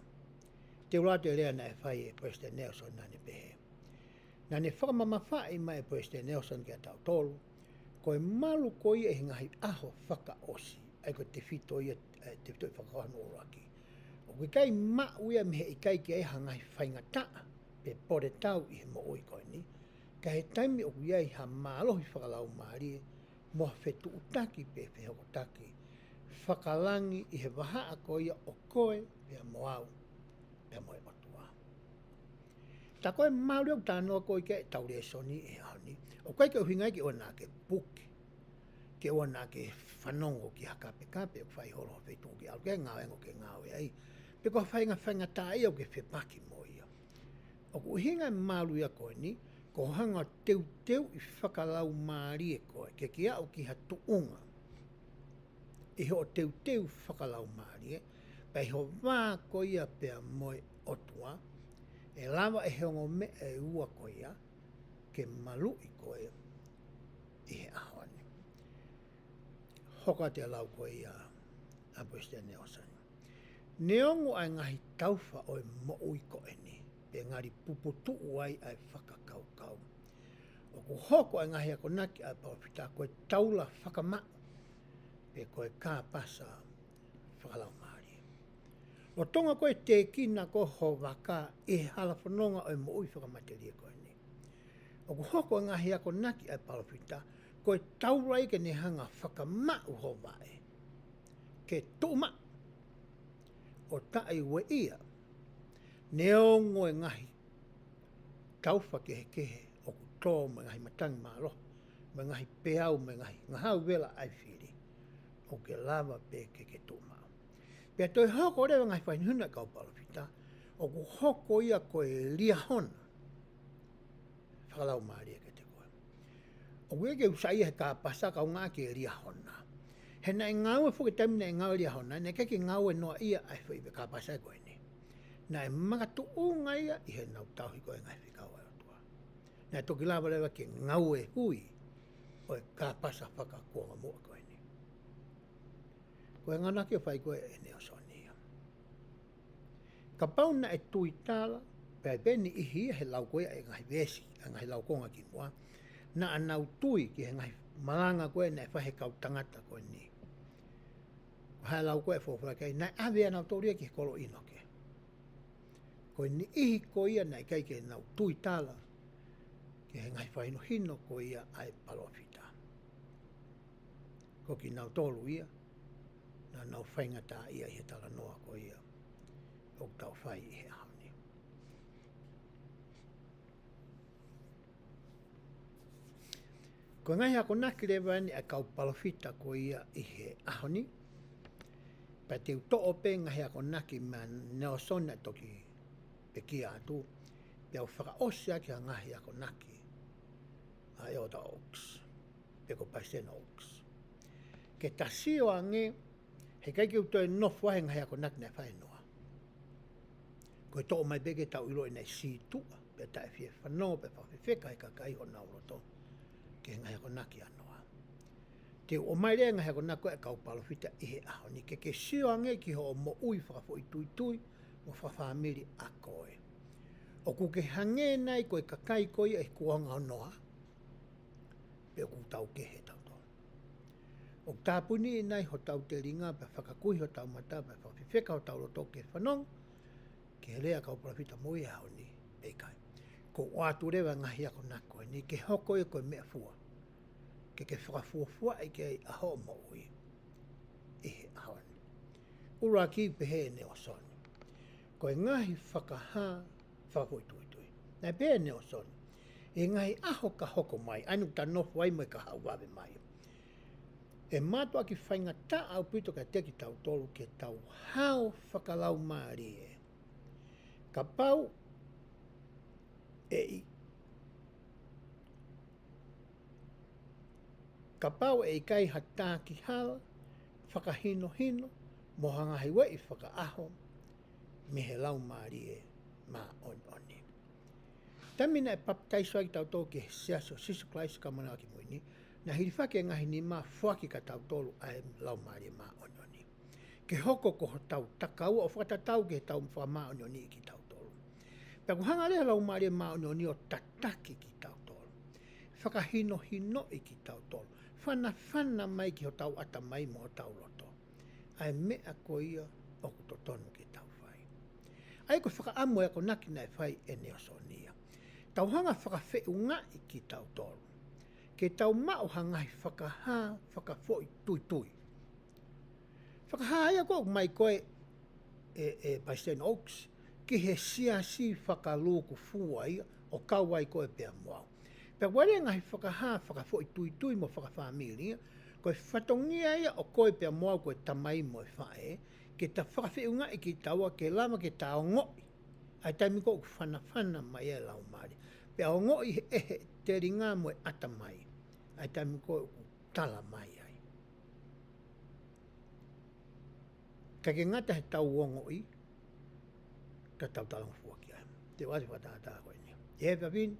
Speaker 1: Te urato e rea na e whai e President Nelson nane pehe. Nane whakamama whai mai e President Nelson ki a tau tolu, ko e malu ko ia e ngahi aho whaka osi, ai ko te whito ia te whito i whakahano oraki. O kui kai mau ia mehe i kai ki e hangahi whainga taa, pe pore tau i he mo oi koe ni, ka he taimi o kui ai ha mālohi whakalau maarie, moa whetu utaki pe whehoko taki, whakalangi i he waha a koe ia o koe pia moau pia moe otua. Ta koe mauri au tānoa koe ke tauri e soni e honi. O koe ke uhingai ki o nā ke puki. Ke o nā ke whanongo ki hakape kape o whai holo whetu ki au. Ke ngāwengo ke ngāwe ai. Pe ko whainga tā ia o ke whepaki mo ia. O ku uhingai mauri a koe ni, ko hanga teu i whakalau maari e koe. Ke ki au ki hatu unga. I ho teu whakalau maari e. Pai ho wā ko ia pia moe otua. E lawa e heongo me e ua ko ia. Ke malu i koe i he ahone. hoka te lau koe ia a Preston Nelson. Neongo ai ngahi taufa o mo ui koe ni, pe ngari puputu uai ai whakakau kau. O ku hoko ai ngahi ako naki ai paupita koe taula whakama, pe koe kā pasa whakalau maari. O tonga koe te kina ko ho waka e hala whanonga o mo ui whakamateria koe ni. O ku hoko ai ngahi ako naki ai paupita, koe taura ike ne hanga whakama uho wae. Ke tuma o tae we ia, neongo e ngahi taufa kehe o ku tō me ngahi matangi mālo, me ngahi peau me ngahi ngahau wela ai whiri, o ke lava pe ke tuma. Pea toi hoko rewa ngahi whainhuna kau palawhita, o ku hoko ia koe lia hona, whakalau maari e ke te koe. O weke usai he ka pasa kau ngā ke lia hona. He nai ngau e whuke tamina e ngau lia hona, ne keke ngau e noa ia ai whi ka pasa e koe ni. Nai magatu o ngai i he nau tauhi koe ngai whikau ai atua. Nai toki lava lewa ke ngau e hui o e ka pasa whaka kuanga mua koe ni. Koe ngana ke whai koe e neo sonia. Ka pauna e tui tala, pe beni ihi he lau koe e ngai vesi, e ngai lau konga ki mua, na anau tui ki he ngai malanga koe na e whahe kau tangata koe ni. Hai lau koe fōwhara kei, nai awea nau tōria ki kolo ino ke. Koe ni ihi ko ia nai kei ke nau tui tala, ki he ngai whaino hino ko ia ai palofita. Ko ki nau tōlu ia, na nau whaingata ia i he tala noa ko ia, o tau whai i he ahoni. Ko ngai hako naki rewa ni a kau palofita ko ia i he ahoni, pa te uto'o pe ngahi ako naki ma neosona toki pe kia atu, pe au whakaosi aki a ngahi ako naki a Eota Oaks, pe ko Paisen Oaks. Ke tasio ange, he kai ki utoe nofu ahe ngahi ako naki nei whainoa. Ko e to'o mai beke tau ilo i nei si tua, pe tae fie whanau, pe whawhiwheka he kakai ho nauroto, ke ngahi ako naki anoa. Te o mai rea ngahi ako nako e kau palofita i he aho ni ke sio ange ki ho mo ui whakafo i tui mo whawhamiri a koe. O ku ke hange nai koe kakai koe e kuanga o noa, pe o ku tau ke he tau tō. O tāpuni nai ho tau te ringa pe whakakui ho tau mata pe whawhiwheka ho tau roto ke whanong, ke rea kau palofita mui aho ni e kai. Ko wātu rewa ngahi ako nako ni ke hoko e koe mea fua. Ke whakafuafua i ke aho mo ui i he ahoni. Ura ki pehe ne o soni. Ko e ngahi whakaha whakapoi tui. Nai pehe ne o soni. E ngahi aho ka hoko mai, anu ta nofu ai mai ka hauwawe mai. E matua ki whainga ta au pito ka teki tau tolu ke tau hao whakalau maari e. Ka pau e i ka pau e kai hata ki hala, whakahino, mo hangahi wei whakaaho, me he lau maari e ma oni. Tamina e paptaiso ai tau tō ke seaso sisu klaisi ka mana ki muini, na hiriwhake ngahi ni ma whaki ka tau tōlu ai lau maari e ma oni. Ke hoko ko tau takau o whakatatau ke tau mwha ma oni ki tau tōlu. Pea ku hanga rea lau maari e ma oni o tataki ki tau tōlu. Whakahino i ki tau tōlu. Whana mai ki ho tau ata mai mo tau loto. Ai mea ko ia o ku totonu ki tau whai. Ai ko whakaamu e ko naki nei whai e neosonia. Tau hanga whakawheu ngā i ki tau tolu. Ke tau mao hangai whakaha, whakafoi tui. Whakaha ia ko mai koe e Paisen Oaks ki he siasi whakaluku fua ia o kauai koe pia moau. Pea wale ngahi whakaha, whakafoi tui mo whakawhamiri, koe whatongia ia o koe pia moa koe tamai mo e whae, ke ta whakawhiunga i ki taua ke lama ke ta o ngoi. Ai taimi ko whana mai e lau maari. Pea o ngoi ehe te ringa mo e ata mai. Ai taimi ko tala mai ai. Ka ke ngata he tau o ngoi, ka tau talang fuaki ai. Te wasi whatata koe ni. E pavin,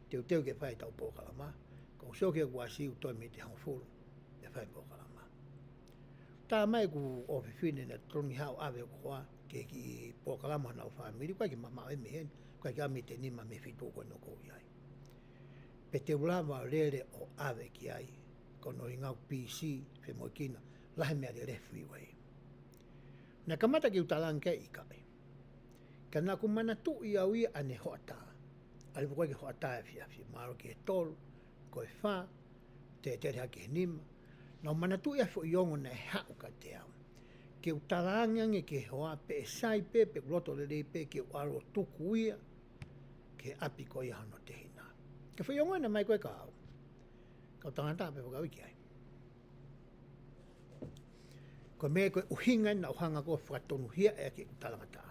Speaker 1: teu ke whai tau pōkalama, ko so ke wasi utoi me te hangfuru, e whai pōkalama. tā mai ku o whiwhine na tongi hao awe o hoa ke ki pōkalama na o whamiri, koe ki mama e mehen, koe ki ame te nima me whitu koe no kou iai. Pe te ulawa rere o awe ki ai, kono i ngau PC, whi moikina, lahe mea re freeway. Na kamata ki utalang ke i kai. Ka nā ku mana tu i au ia ane hoata. Ali koe ki hoata e whiawhi, maro ki e tolu, koe wha, te rea ki he nima. Nā mana tu i a fo i ongo na e hau ka te au. Ke utalangange ke hoa pe e sai pe, pe uloto le rei pe, ke aro tuku ia, ke api koe i hano te hina. Ke fo i ongo na mai koe ka au. Ka utangata pe waka wiki ai. Ko me koe uhinga na uhanga koe whakatonu hia e ke utalangata.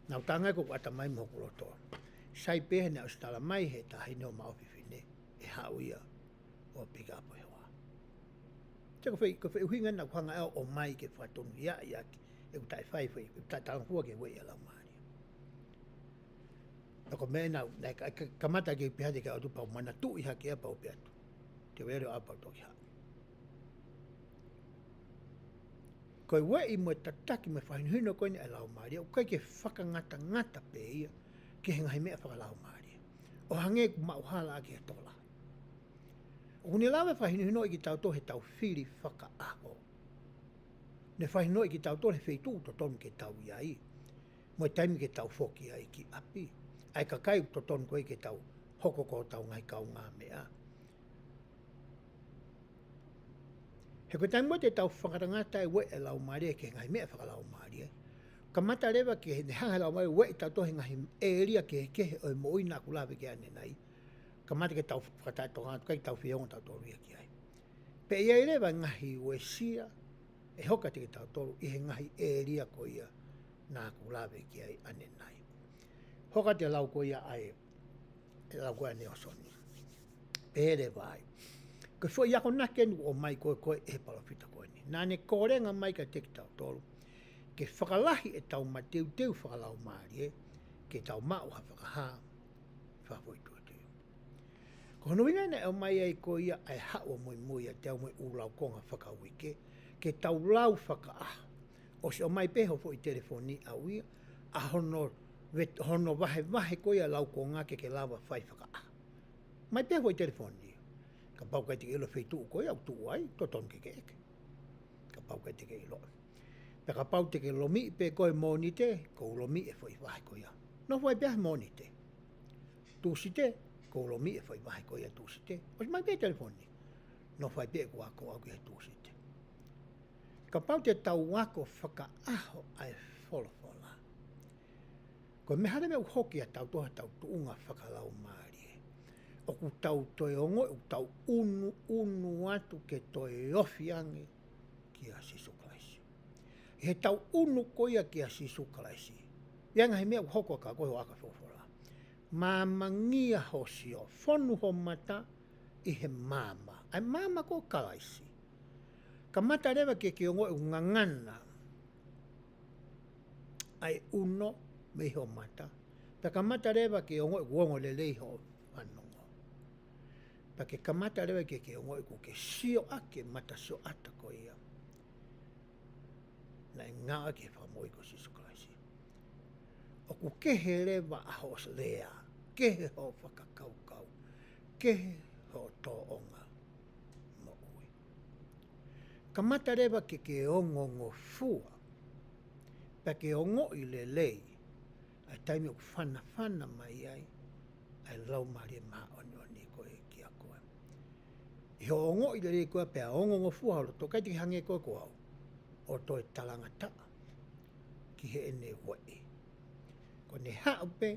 Speaker 1: Na utanga ko ata mai mo kuloto. Sai pe na ustala mai he ta hino ma ofifine e hau ia o pick up e hoa. Te ko fe uhinga na uhanga o mai ke whakatonu hia ia e utai whai whai, e utai talangua ke wei ala mani. Ako me na kamata ke pihate ka atu pau mana tu i hake a pau piatu. Te wero a pau toki hake. Koe wei mo tataki me whahinuhino koe ni a lau maria, o koe ke whakangata pe ia, ke hengahi mea whakalau maria. O hange ku mauhala ake he tola. O kuni lawe whahinuhino i ki tau to he tau whiri whaka aho. Ne whahinuhino i ki tau to he wheitu to tonu ke tau iai. Mo taimi ke tau whoki ai ki api. Ai kakai to tonu koe ke tau hoko ko tau ngai kau ngā mea. He koe taimua te tau whakarangata e we e lau maria ke ngai mea whakalau maria. Ka mata rewa ke he hanga lau maria we i tau tohe ngahi e ria ke he o mo ina kulawe ke ane nei. Ka mata ke tau whakatai toka kai tau whionga tau toru ia ki ai. Pe ia i rewa ngahi ue sia e hoka te ke tau toru i he ngahi e ria ko ia nā kulawe ki ai ane nei. Hoka te lau ko ia ai e lau ko ia ne osoni. Pe rewa ai. Ko fo ia ko nake nu o mai koe e palafita koe ni. Nā ne kōrenga mai ka teki tau tolu. Ke whakalahi e tau mateu teu whakalau maari e. Ke tau mao ha whakaha. Whakoi tua teu. Ko hono inga ne o mai ai koe ia ai hao moi moi a te au moi ulau konga whakawike. Ke tau lau whakaaha. O si o mai peho fo i telefoni au ia. A hono wahe koe ia lau konga ke lawa whai whakaaha. Mai peho i telefoni. Ka pau kai te ilo wheitu koe au tu ai, to ton ke eke. Ka pau kai te ke ilo. Pe ka pau te ke lomi pe koe moni te, ko lomi e fwoi wahe koe ia. No fwoi pia moni te. Tūsi te, ko lomi e fwoi wahe koe ia tūsi te. O si mai pe telefoni. No fwoi pia ko ako au ke tūsi te. Ka pau te tau wako whakaaho ai wholofola. Ko me hare me u hoki a tau toha tau tuunga whakalau maari. O ku tau toe ongo, o tau unu atu ke toe ofi ange ki a sisu kalaisi. He tau unu koia ki a sisu kalaisi. Ianga he mea hoko ka koe o aka whofora. Māmangia hosi o whonu ho mata i he māma. Ai māma ko kalaisi. Ka mata rewa ke ongo e ngangana. Ai uno me ho mata. Ta ka mata rewa ke ongo e uongo le lei ho anongo. Pa ke kamata rewa ke ongo e ku ke sio ake mata sio ata ko ia. Na ngā ake whamoi ko sisu kalaisi. O ku kehe rewa a hos lea. Kehe ho whakakaukau. Kehe ho tō onga mo ui. Kamata rewa ke ongo ngo fua. Pa ke ongo i le lei. Ai taimi o whana mai ai. Ai lau maria maa oni oni koe ki a koe. I ho ongo i le rei koe pia ongo ngo fua holo. Tō kai te hange koe koe au. O toi talanga taa. Ki he ene wai. Ko ne hao pe.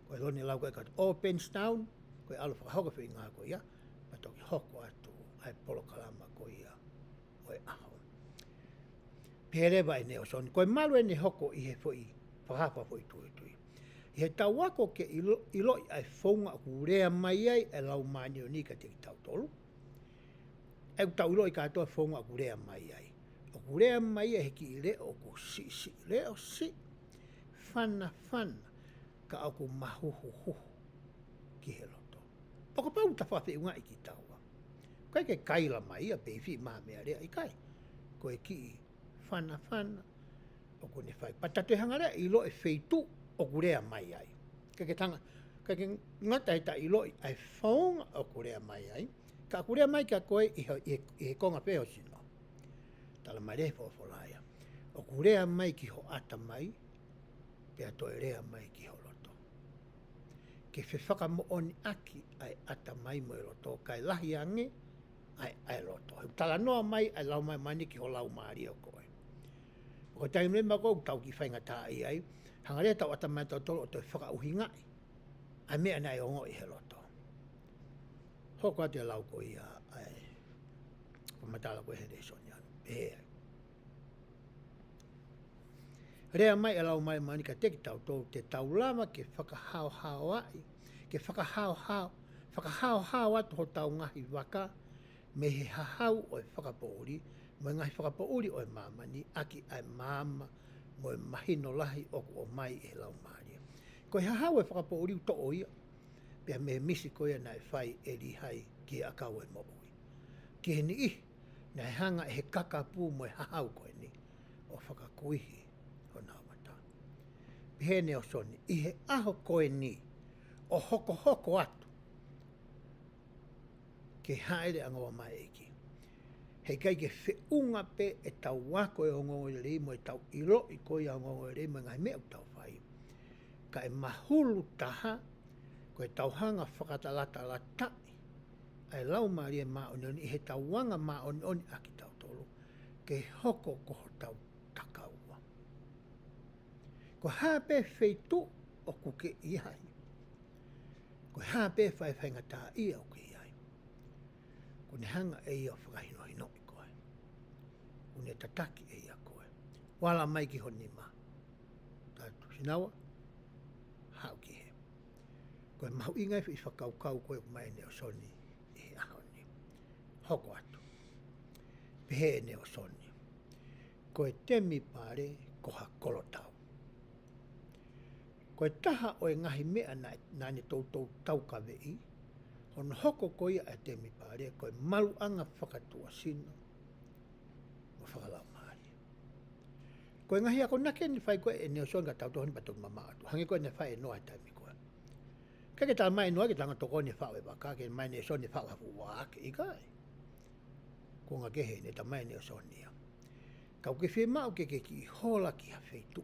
Speaker 1: Koe lone lau koe kato opens down. Koe alo whakahoka whi ngā koe ia. Pa toki hoko atu. Ai polo kalama koe ia. Koe aho. Perewa ene o soni. Koe malu ene hoko i he fwoi. Whakapa fwoi tui tui. I he tau wako ke ilo i ai whaunga ku rea mai ai e lau mani o nika te ki tau tolu. E ku tau ilo i katoa whaunga ku rea mai ai. O ku rea mai ai heki i leo ku si. Leo si. Whana. Ka au ku mahuhu ki he loto. O ka pau ta whawhi unga i ki taua. Kai ke kaila mai ia pe fi ma mea rea i kai. Ko e ki whana o ko ne whai. Patate hanga rea i lo e wheitu o kurea mai ai. Kai ke tanga, kai ke ngata i ta i lo ai whaunga o kurea mai ai. Ka kurea mai ka koe i he konga peo sino. Tala mai re whawholaia. O kurea mai ki ho ata mai, pe ato e rea mai ki ho loto. Ke whewhaka mo oni aki ai ata mai mo e loto, kai lahi ange ai loto. Tala noa mai ai lau mai mani ki ho lau maari o koe. O tai me mako tau ki whainga tā i ai, hangarea tau ata mai tau tolo o te whaka uhi ngai. Ai mea nei ongo i he loto. Hoko ate lau ko ia ai, pamatala koe he reisoni anu, e rea mai e lau mai mani ka teki tau tō te tau lama ke whakahao ai, ke whakahao atu ho tau ngahi waka, me he hahau o e whakapouri, mo e ngahi whakapouri o e mamani, aki ai mama, mo e mahino lahi oku o mai e lau maria. Ko he hahau e whakapouri uto o ia, pia me misi ko ia nai whai e rihai ki a kau e mo'ui. Ki he ni i, nai hanga e he kakapu mo e hahau koe ni, o whakakuihi. Hene o soni, i he aho koe ni, o hoko atu, ke haere angoa mai eki. Hei kai ke whiunga pe e tau wako e ongo e rei mo e tau ilo i koe a ongo e rei mo ngai mea tau whai. Ka e mahulu taha, ko e tau hanga whakatalata la tai, ai lau maari e maa oni i he tau wanga maa oni aki tau tolu, ke hoko koho tau takau. Ko hape wheitu o kuke i hai. Ko hape whainga tā ia o ke i hai. Ko ne hanga e ia whakahino hino i koe. Ko ne tataki e ia koe. Wala mai ki honi ma. Tātu sinawa, hau ki he. Ko e mahu ingai i whakaukau koe o mai ne o soni i he ahoni. Hoko atu. Pehe ne o soni. Ko e temi pare ko ha kolotau. Ko e taha o e ngahi mea nane tau kawei, hono hoko ko ia e te mipare, ko e maluanga whakatua sino, mo whakalau maari. Ko e ngahi ako nake ni whai koe e neo songa tau tohoni patok mama atu, hangi koe ne whai e noa taimi koe. Kake tā mai noa ki tanga toko ne whao e waka, ke mai ne son ne whao hafu wake i kai. Ko ngā kehe ne ta mai neo son nia. Kau ke whi mau ke ki hola ki ha wheitu.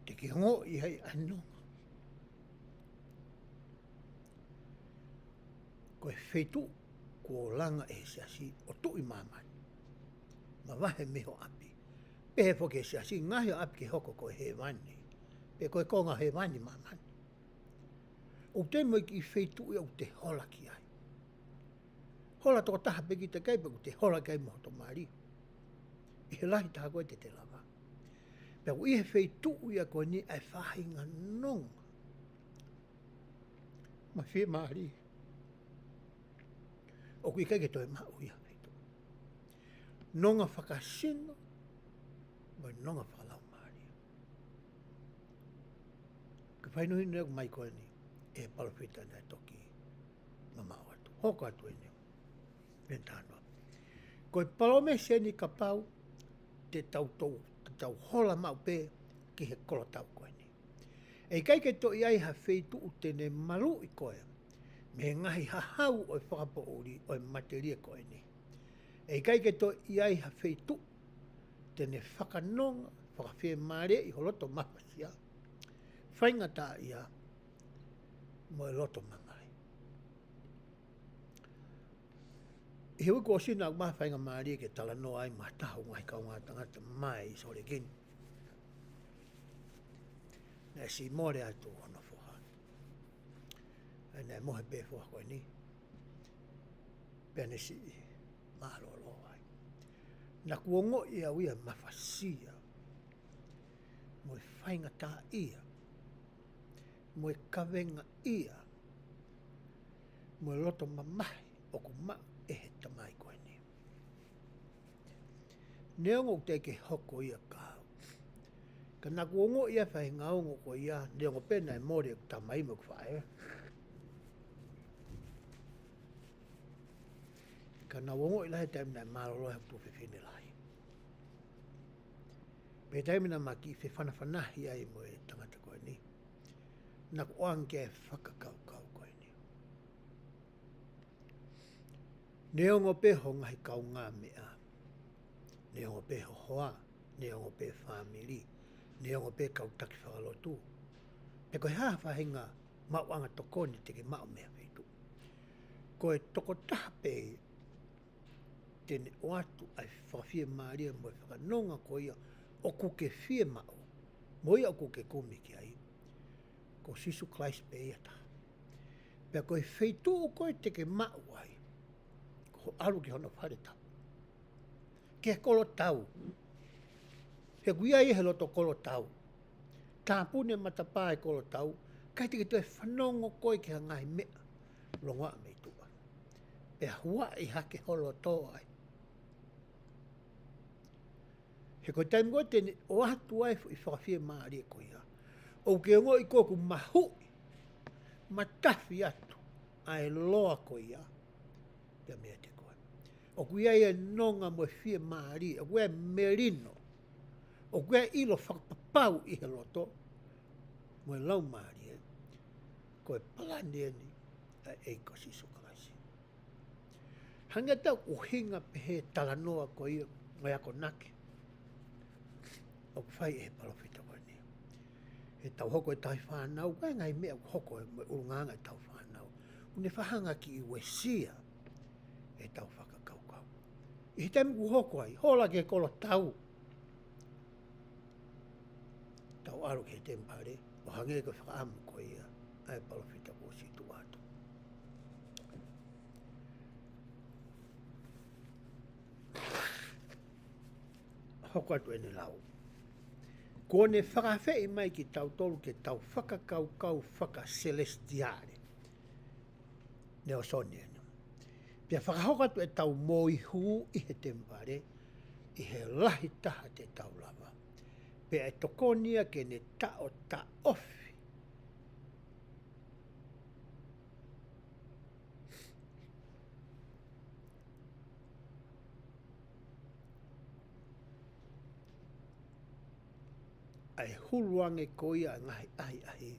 Speaker 1: Te ki hongo i hei anonga. Ko e whetu ko langa e siasi o tui mamani. Ma wahe meho api. Pehe poke e siasi ngahi o api ke hoko ko he wani. Pe koe konga he wani mamani. O te moi ki whetu i o te hola ki ai. Hola toko taha peki te kai peku te hola kai moho to mari. I he lahi taha koe te te lava. Pero i he wheitu ia koe ni ai whahinga nonga. Ma whi maari. O kui kai ke toi mau ia wheitu. Nonga whakasino, mai nonga whakalau maari. Ka whainohi nea mai koe ni, e palawhita nea toki mamau atu. Hoko atu e nea. Pentanoa. Koe palome se ni ka pau, te tau hola mau pe ki he kolo tau koe ni. E kai ke to i ai ha wheitu u tene malu i koe, me ngahi hahau o i whakapouri o i materia koe ni. E kai ke to i ai ha wheitu tene whakanonga, whakawhie mare i holoto mapasia. Whainga tā ia mo e loto mangai. I hewi ko sina au maha whainga mare ke tala no ai matahu ngai kau ngā tangata mai i sore gini. Nē si more atu ono whoha. Nē mohe pē whoha koe ni. Pēne si mahalo lo ai. Na kuongo ia uia mawhasia. Mo e whainga tā ia. Mo e kawenga ia. Mo e loto mamahi o ku ma e he tamai koe ni. Neongo te ke hoko ia kāu. Ka na kuongo ia whai ngaongo ko ia, neongo pēnei mōre o tamai mo kwhae. ka na wongo ilahe taimina malolo he tu fefine lai. Pe taimina maki fe whanawhanahi ai mo e tangata koe ni. Na oange e whakakau koe ni. Neongo peho ngahi kau ngā mea. Neongo peho hoa, neongo pe family, neongo pe kau taki whakalotu. Pe koe haa whahinga mauanga tokoni teke mau mea whetu. Koe toko taha pe tene o atu ai whawhia maaria mo e whakanonga ko ia o kuke whie mau. Mo ia o kuke kumi ki ai. Ko Sisu Christ pe ia taha. Pea koe wheitu o koe teke mau ai. Ko alu ki hono whare tau. Ke kolo tau. He kuia i he loto kolo tau. Tāpune matapā e kolo tau. Kai teke tue whanongo koe ki hangai mea. Longa mei tua. Pea hua i hake holo tō ai. He koe taim koe tene o atu ai i whakawhia maari e koe ia. O ke ongo i koku mahu. Matafi atu. Ai loa koe ia. Pea mea te koe. O kuia ia nonga mo e whia maari. O kuia merino. O kuia ilo whakapapau i he loto. Mo e lau maari e. Koe palani e ni. A eiko Sisu Christ. Hanga tau uhinga pehe talanoa ko ia. Ngai ako nake. O whai e palofita koe ni. He tau hoko e tai whanau. Kai ngai mea hoko e urunganga e tau whanau. Une whahanga ki i wesia. E tau whakakaukau. I temu ku hoko ai. Hola ke kolo tau. Tau aru ke tempare. O hange ko whakaamu ko ia. Ai palofita ko situ atu. Hoko atu ene lau. Ko ne whakawhei mai ki tau tolu ke tau whakakaukau whakacelestiare. Ne o soni enu. Pia whakahoko atu e tau moi hu i he tempare. I he lahi taha te tau lava. Pia e tokonia ke ne tao ta ofi. Ai huluange ko ia ngahi ahi.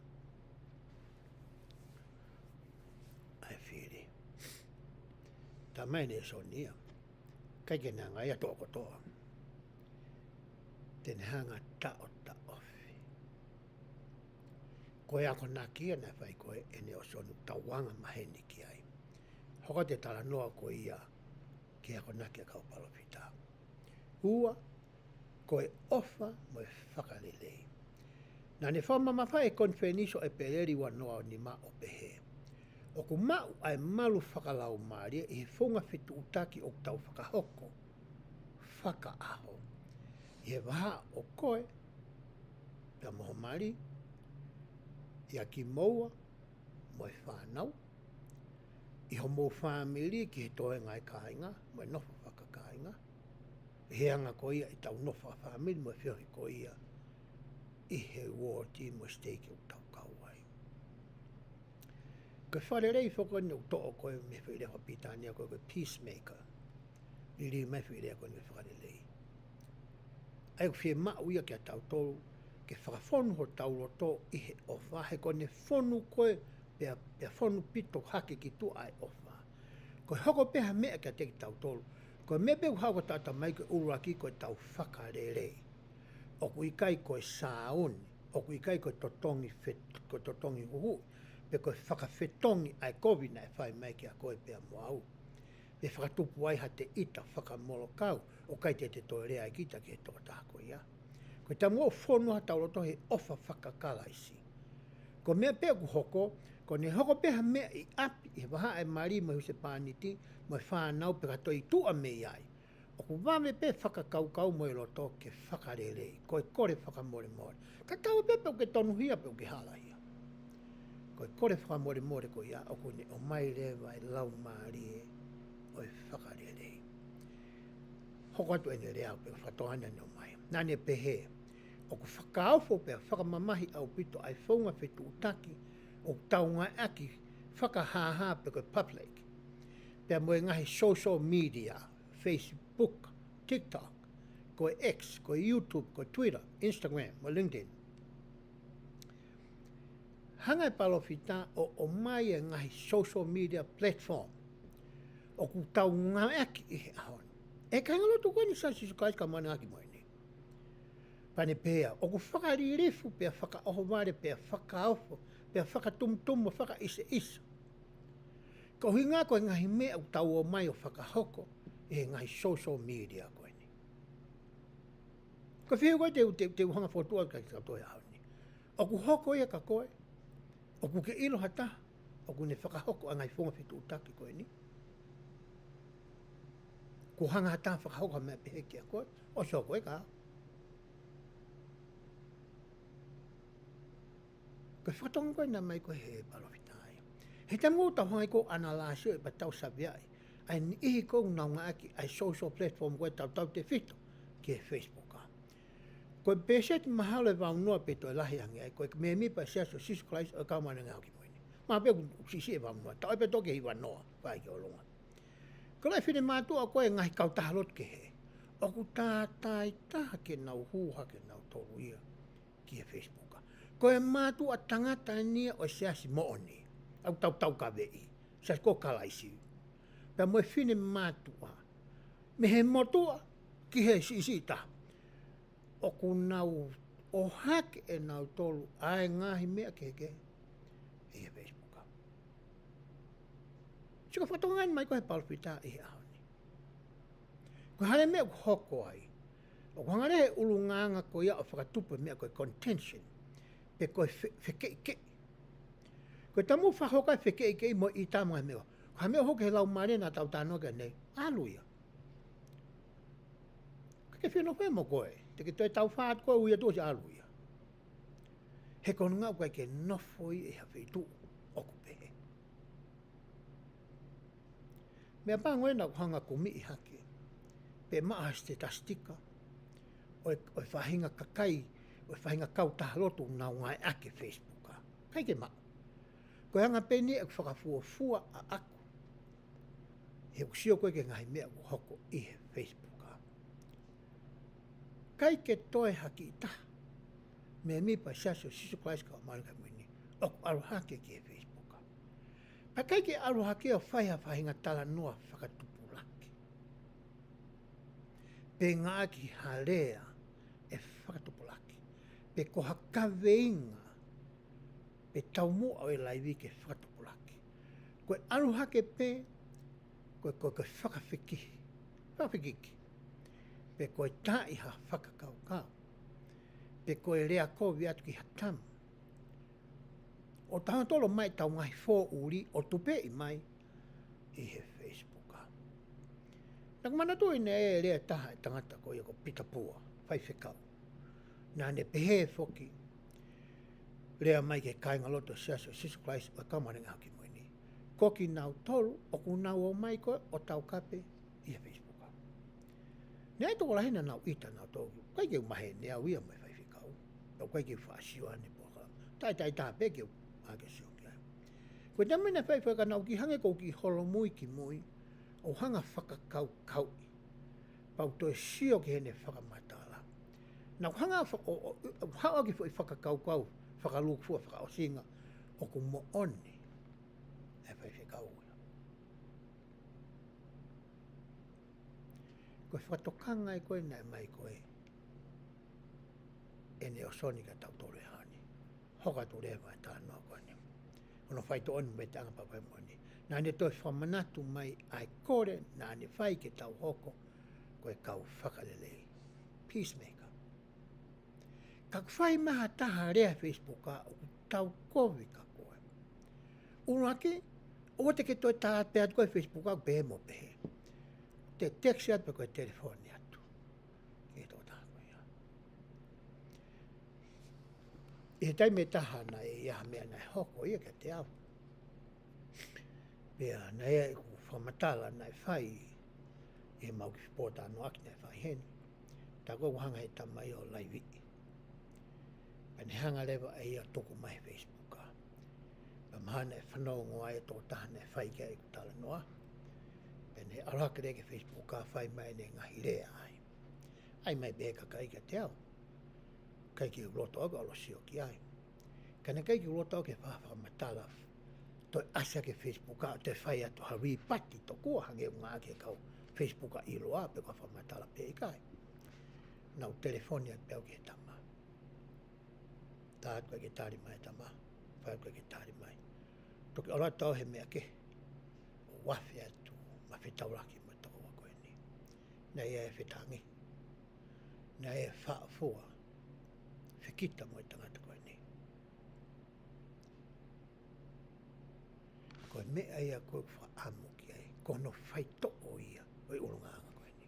Speaker 1: Ai whiri. Ta mai ne sonia. Kai ke nā ngai ato ko toa. Tene hanga tao ta ofi. Koe ako nā kia nā whai koe ene o sonu tawanga maheni ki ai. Hoka te tala noa ko ia ki ako nā kia kau palopita. Hua koe ofa mo e whakalelei. Nā ne whamama whae konwheniso e peleri wa noa ni ma o pehe. O ku mau ai malu whakalau maaria i he whunga whitu utaki o tau whakahoko. Whakaaho. I he waha o koe, pia moho mari, i a ki moua, mo e whanau. I ho mou whamiri ki he toe ngai kāinga, mo e nofa whakakainga. He anga ko ia i tau nofa whamiri mo e whiohi ko ia. I he wōti mo steiki o tau kauai. Koe wharerei whoko ni o to'o koe me whirea whapitania koe koe peacemaker. Niri mai whirea koe me wharerei. Ai ko whie mau ia kia tau tolu ke whakawhonu ho tau loto i he ofa. He koe ne whonu koe pia whonu pito hake ki tu ai ofa. Koe hoko peha mea kia teki tau tolu. Koe me pe hauka tata mai koe uraki koe tau whakarerei. O kui kai koe sauni, o kui kai koe totongi uhu, pe koe whakawhetongi ai kovi nai whai mai ki a koe pia moau. Pe whakatupu ai ha te ita whakamolo kau, o kai te toe rea i kita ki he toa taha koe ia. Koe ta mua whonua tauloto he ofa whakakalaisi. Ko mea pia ku hoko, ko ne hoko peha mea i api, i waha ai mari mai huse pāniti, mai whanau pe katoi tua mei ai. O ku wame pe whakakaukau mo i loto ke whakarelei, koe kore whakamore more. Ka tau pepe o ke tonuhia pe o ke halahia. Koe kore whakamore more ko ia, o kone o mai rewa i lau maari e, o i whakarelei. Hoko atu ene rea pe o whatohana ni o mai. Nane pehe, o ku whakaofo pe whakamamahi au pito ai whaunga whetu utaki, o taunga aki whakahaha pe koe public. Pea moe ngahi social media, Facebook, TikTok, koe X, koe YouTube, koe Twitter, Instagram, mo LinkedIn. Hanga palofita o mai e ngahi social media platform. O ku tau ngā aki I he ahon. E ka ngalotu koe ni sa sisukais ka mana aki moe ni. Pane pea, o ku whakaririfu pea whakaoho mare pea whakaofo, pea whakatumtumu, whaka isa isa. Ko hinga koe ngahi mea u tau o mai o whakahoko e ngahi social media koe ni. Ko whiu koe te uhanga whotua ka ki toi ahon ni. O ku hoko ia ka koe, o ku ke ilo hata, o ku ne whakahoko a ngai whonga whitu utaki koe ni. Ku hanga hata whakahoko mea pehe kia koe, o so koe ka. Koe whatonga koe na mai koe he palofitai. He te ngū tau hangai ko analasio e pa tau sabiai. Ai ni ihi kou naunga aki ai social platform koe tau te whito ki e Facebook. Koe peset mahalo e wau noa pe toi lahi hangi ai. Koe me mi pa siaso sisu klais o kaumane ngau ki moini. Maa pe sisi e wau noa. Tau e pe toke hiwa noa. Vai ki o longa. Ko lai whine mātua koe ngahi kau tahalot ke he. O ku tātai taha ke nau hūha ke nau tolu ia ki e Facebook. Koe mātua tangata nia o siasi mooni. Au tau ka vei. Siasi ko kalaisi. Pea moe whine mātua. Me he motua ki he sisi taha. O ku nau o hake e nau tolu ai ngahi mea keke e he Facebook. Sika whatonga mai koe palpita I he ahoni. Ko hale mea ku hoko ai. O ku hangare he ulu nganga ko ia o whakatupu mea koe contention. Pe koe whekeike. Koe tamu whahoka whekeike mo I tamu mea. Ko ha mea hoke he lau marena tau tānoka nei. Aluia. Ke whino koe mo koe. Te ke toi tau whaat koe uia tōsi aluia. He kono ngau koe ke nofoi e hawhi tu oku pehe. Mea pango e nau hanga kumi I hake. Pe maahas te tastika. Oi whahinga kakai. Oi whahinga kau tahalotu nau ngai ake Facebooka. Kai ke maa. Koe hanga peni e whakafua a aku. He usio koe ke ngahi mea ku hoko I he Facebooka. Kai ke toi haki taha. Me mi pa siaso sisu klaisi ka o marika mwini. Oku aruhake ki e Facebooka. Pa kai ke aruhake o whaiha whahinga tala noa whakatupulaki. Pe ngā ki harea e whakatupulaki. Pe koha kaweinga. Pe taumua o e laivi ke whakatupulaki. Koe aruhake pe. Koe whakawhikihi. Whakawhikiki. Pe koe tāiha whakakaukau. Pe koe rea kovi atu ki hatamu. O taha tolo mai tau ngahi fō uri o tupe I mai I he Facebooka. Naka mana tui ne e rea taha e tangata koe ko pitapua, whai whekau. Nā ne pehe foki. Rea mai ke kainga loto siaso sisu klaisi o kaumane ngau ki moini. Koki nau tolu o ku nau o mai koe o tau kape I he Facebook. Nea toko lahina nau ita nau toki. Kai ke umahe nea uia mai whai whikau. Tau kai ke whaasio ane poka. Tai taha peke u ake sio kia. Koe tamina whai whaka nau ki hange kou ki holo mui ki mui. O hanga whakakau kau. Pau toi sio ki hene whakamatala. Nau hanga hao ki whakakau kau. Whakalukfua whakaosinga. O ku mo oni. E whai whikau. Koe whatokanga koe nai mai koe. E ne o sonika tau tole hani. Hoka tu rewa e tānoa koe ni. Ono whai to onu me te anga papai moni. Nā ne toi whamanatu mai ai kore. Nā ne whai ke tau hoko. Koe kau whakalelei. Peacemaker. Kak whai maha taha rea Facebooka o tau kovi ka koe. Unake, o te ke toi taha pēat koe Facebooka pehe mo pehe. Te teksi atu koe telefoni atu. Ki tō tāko ia. I he taime taha na e ia mea nai hoko ia ke te au. Pea na e ku whamatala nai whai. I he mau ki whipota no aki nai whai heni. Tā koe hanga he tamai o laivi. Pane hanga lewa e ia toko mai Facebooka. Pa mahana e whanau ngoa e tō taha nai whai kia e ku tala noa. Pene alakere ke Facebook ka fai mai ne ngahi rea ai. Ai mai beka kai ka teo. Kai ki uloto aga alo sio ki ai. Kana kai ki uloto ke whaha matala. Toi asa ke Facebook ka te whai ato hawi pati to kua hange unga ke kau Facebook a ilo a pe kwa wha matala pe ikai. Nau telefoni at peo ke tama. Taat kwa ke tari mai tama. Whai kwa ke tari mai. Toki ora tau he mea ke. O wafi atu. Ma whetauraki ma toko wa koe ni. Nei e whetangi. Nei e whaafua. Whekita mo i tangata koe ni. Koe mea ia koe wha amu ki ai. Kono whai toko ia. Oi urungaanga koe ni.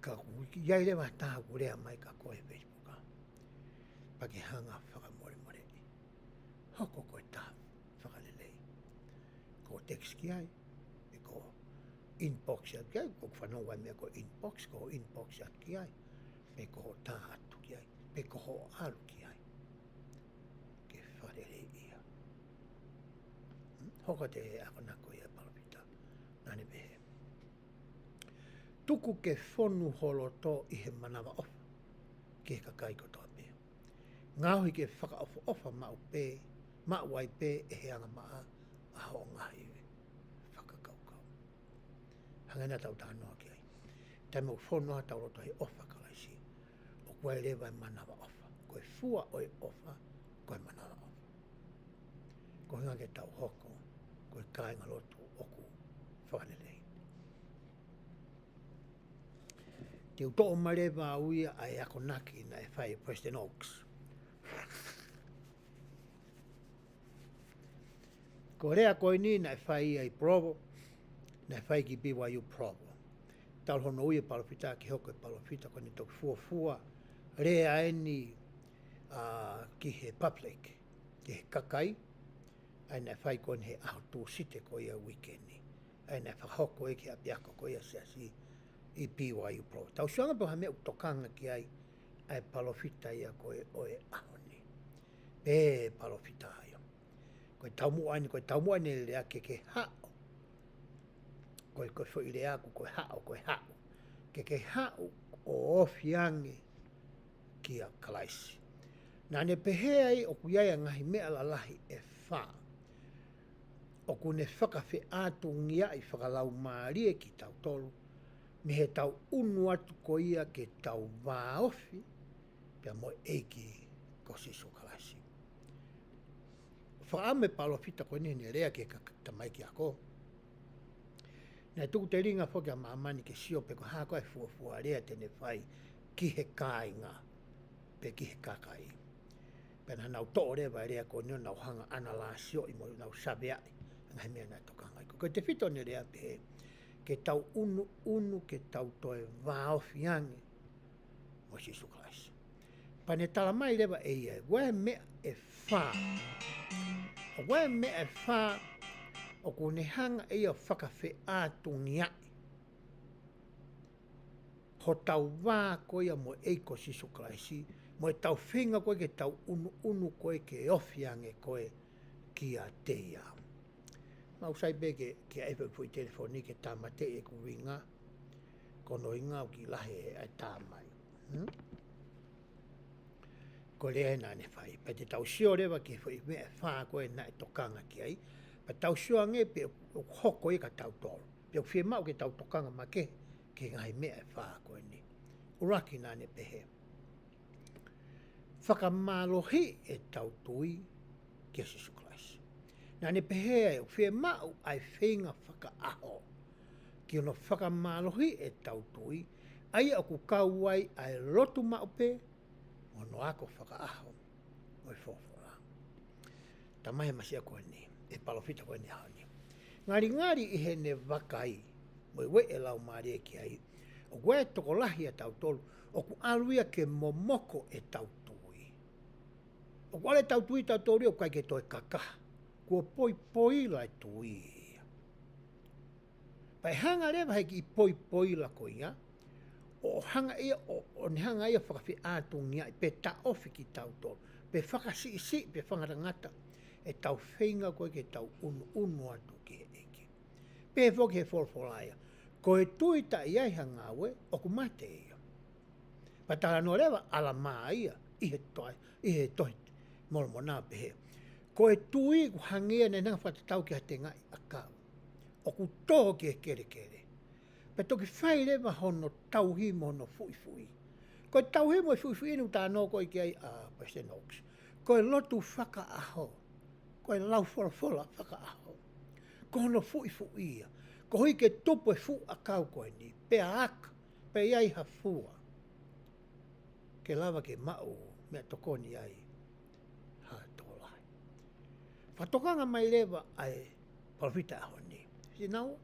Speaker 1: Ka iai lewa taha kurea mai ka koe Facebooka. Pake hanga whakamore more. Hoko koe taha whakalelei. Ko text ki ai. Ko inbox at ki ai. Ko whanonga mea ko inbox. Ko inbox at ki ai. Pe ko taha atu ki ai. Pe ko ho alu ki ai. Ke wharere ia. Hoko te akonako ia palapita. Nani behe. Tuku ke whonu holo tō i he manawa ofa. Ke ka kai ko toa pē. Ngāhui ke whaka ofa ofa mau pē. Mau ai pē e he anga maa. Aho ngahi whakakaukau. Hangana tau tānoa ki ai. Tai mau whonu ha tau roto he ofa kalaisi. O koe lewa e manawa ofa. Koe fua oi ofa. Koe manawa ofa. Koe ngake tau hoko. Koe kāinga lotu oku whanelei. Te uto o marewa uia ai ako naki na e whai Preston Oaks. Ko rea koe ni na e whai ai Provo, na e whai ki BYU Provo. Tau hono uia palofita ki hoko e palofita ko ni toki fua rea eni ki he public, ki he kakai, ai na e whai koe ni he aho tū site ko ia weekendi. Ai na e whahoko e ki a piako ko ia seasi i BYU Pro. Tau suanga po hame utokanga ki ai ai palofita ia koe oe ahoni. Pē palofita aio. Koe tau mua ni lea ke hao. Koe fo i lea koe hao. Ke hao o ofiangi ki a kalaisi. Nā ne pehea ai o kuiai ngahi mea lalahi e wha. O kune whakawhi atu ngia i whakalau maarie ki tau tolu. Me he tau unu atu ko ia ke tau wāofi, pia mo eiki ko siso kalasi. Whaame palofita ko ni rea ke tamai ki ako. Nai tuku te ringa whoki a maamani ke sio pe ko hako e fuafua rea tene whai ki he kāinga, pe ki he kakai. Pena nau tō rewa rea ko nio nau hanga ana la sio i mo nau sabe ai, ngai mea nai tokanga. Ko te whito ni rea pe ke tau unu ke tau toe wāofiangi mo sisu klaisi. Pane tala mai lewa e ia, wae mea e whā. Wae mea e whā o kune hanga e ia whakawhi ātungi ai. Ho tau wā koia mo eiko sisu klaisi, mo e tau whinga koe ke tau unu koe ke ofiangi koe ki a te ia. Mau sai be ke aipe fui telefoni ke tamate e ku ringa. Kono inga o ki lahe ai tamai. Ko lea nā ne whai. Pa te tau sio rewa ke fui mea whaa koe na e tokanga ki ai. Pa tau sio ange pe o hoko e ka tau tolu. Pe o whie mau ke tau tokanga ma ke ngai mea e whaa koe ni. Uraki nā ne pehe. Whakamalohi e tau tui ke sisu klaisi. Nā ne pehea e whie mau ai whinga whakaaho. Ki ono whakamalohi e tau tui, ai o ku kauai ai rotu maupe, ono ako whakaaho. Oi whofora. Ta mahe masia koe ni, e palofita koe ni haoni. Ngari i he ne wakai, moi we e lau maare ki ai, o koe toko lahi e tau tolu, o ku aluia ke momoko e tau tui. O kuale tau tui tau tolu o kai ke toi kakaha. Kua poi lai tui. Pai hanga rewa heki i poi la ko ia. O hanga ia, o ni hanga ia whakawhi ātungia i pe ta ofi ki tau tolu. Pe whakasi pe whangarangata. E tau whinga koe ke tau unu atu ki he eke. pe foki he folfolaia. Ko e tuita i ai hanga ue, o ku mate ia. Patala no lewa ala maa ia, i he toi, molmona pehe. Ko e tui ku hangia ne nanga whatatau ki hate ngai a kau. O ku toho ki e kere kere. Pe toki whai lewa hono tauhi mo no fui fui. Ko e tauhi mo fui fui inu tā no ko i ki ai a Western Oaks. Ko e lotu whaka aho. Ko e lau fola whaka aho. Ko hono fui fui ia. Ko hui ke tupu e fu a kau koe ni. Pe a aka. Pe iai ha fua. Ke lava ke mau mea tokoni ai. Ha tolai. Whatokanga mai lewa ai palawhita aho ni. Sinau,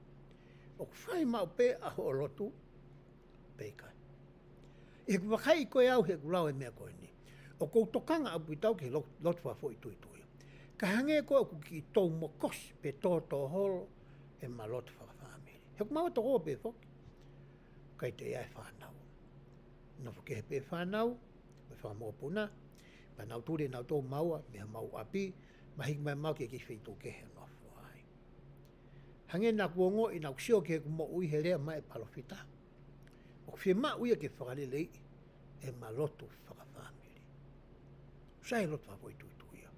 Speaker 1: o whai mau pe aho o lotu, pe kai. E ku wakai koe au he kulau e mea koe ni. O kou tokanga apu i tau ke lotu whafo i tui tui. Ka hange koe o ku ki tau mokos pe tō holo e ma lotu whakawhamiri. He ku maua toko pe whoki. Kai te iai whanau. No whake he pe whanau, me whamua puna, pa nau tūre nau tō maua, me ha mau api, ma hiki mai mau ke kis whitu ke he nofu ai. Hange nā kuongo i nau ksio ke ku mo ui he rea mai palawhita. O ku whia ma uia ke whakalelei, e ma lotu whakawhamiri. Sai lotu whafo i tui tuia.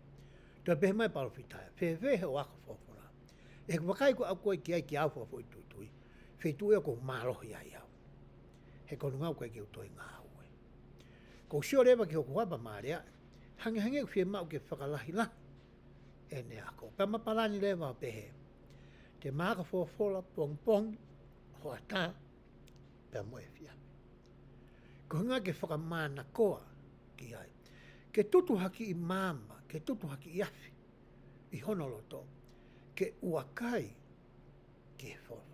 Speaker 1: Tua pehe mai palawhita, whe he o aka whawhora. E ku wakai ko au koe ki ai ki au whafo i tui tui, whe tui o ko mālohi ai au. He konu ngau koe ki utoi ngā ue. Ko sio rewa ki hoku wapa mārea, hange ku whia mau ke whakalahi la, e ne ako. Pa mapalani rewa pehe. Te māka whawhola pong, hoa tā, pe moe whia. Ko ngā ke whakamāna koa ki ai. Ke tutu haki i māma, ke tutu haki i awhi, i honoloto, ke uakai ke whawhola.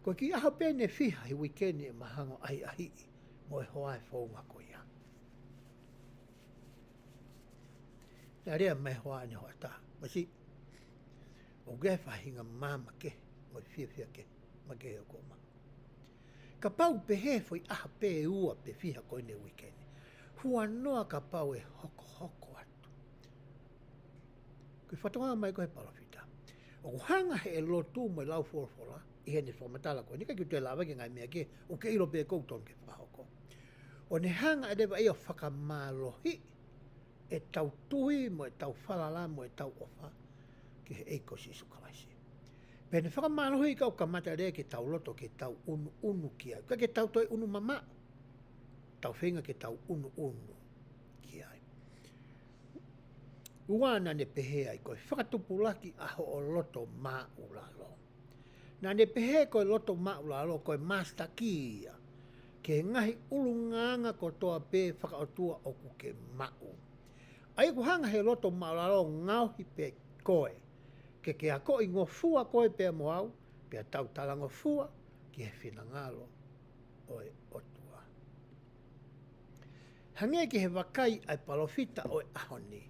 Speaker 1: Ko ki aha pene whiha i wikeni e mahango ai ahi mo e hoa e whaunga ko ia. Nā rea mai hoa ne hoa tā. Masi, o gai whahinga māma ke, mo i whia ke, ma ke o koma. Ka pau pe he foi aha pe ua pe whiha ko ne wikeni. Hua noa ka pau e hoko atu. Ko i whatonga mai ko he palawhita. O hanga he e lotu mo i lau whorwhora, i hene whamatala koe, nika ki te lawa ki ngai mea ke, o ke iro pe kouton ke whahoko. O ne hanga e rewa ia whakamālohi, e tau tuhi mo e tau whalala mo e tau ofa, ki he eiko sisu kalaisi. Pene whakamālohi kau ka mata rea ke tau loto ke tau unu ki ai. Ka ke tau toi unu mama, tau whenga ke tau unu ki ai. Uana ne pehe ai koe, whakatupulaki aho o loto mā ulalo. Nā ne pehe koe loto maulalo koe master kia. Ke ngahi ulunganga ko toa pe whakaotua o ku ke mau. Ai ku hanga he loto maulalo ngauhi pe koe. Ke ako i ngofua koe pe moau, pe tau tala ngofua ki he whinangalo o e otua. Hange ki he wakai ai palawhita o e ahoni.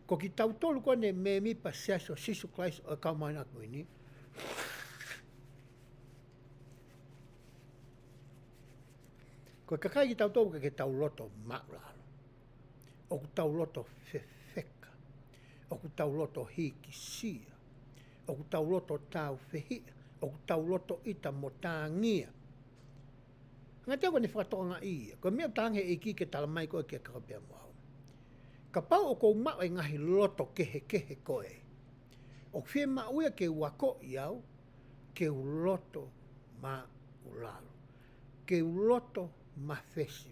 Speaker 1: Ko ki tau tolu kone me mi pa seaso sisu klais o e kaumaina kuini, ko kakai ki tau tau ke tau loto maulalo. O ku tau loto fefeka. O ku tau loto hiki sia. O ku tau loto tau fehia. O ku tau loto ita mo tāngia. Ngā teo ni whakatoanga ia. Ko mea tānge e ki ke tala mai koe ke kakapea moau. Ka pau o kou mau e ngahi loto kehe koe. O whie mauia ke wako iau, ke uloto ma ulalo. Ke uloto ma fesi.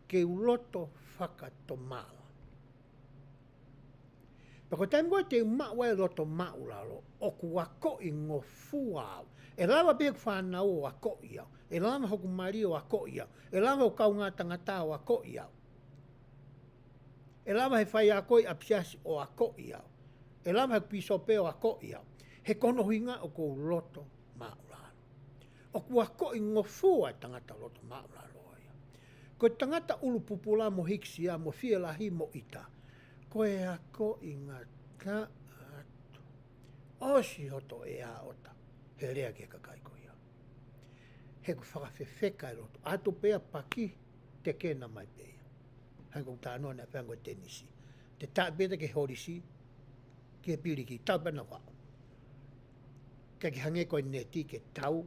Speaker 1: Ke uloto whakatomala. Pako taimua te mau e loto ma ulalo, o ku wako i ngofu au. E lawa pia whanau o wako iau. E lawa hoku mari o wako iau. E lawa o kau ngā tangata o wako iau. E lawa he whai a koi apsiasi o wako iau. E lawa he pisope o wako iau. He kono huinga o kou loto ma ulalo. O ku wako i ngofu ai tangata loto ma ulalo. Ko tangata ulu pupula mo hiksia mo fielahi mo ita. Ko e ako i ngā ka atu. Osi hoto e a ota. He rea ke kakai ko ia. He ku whakawhewheka e roto. Ato pea paki te kena mai pea. Hei kou tānoa na whango tenisi. Te tā peta ke horisi. Ke piriki. Tāpena wā. Ka ki hange ko ne ti ke tau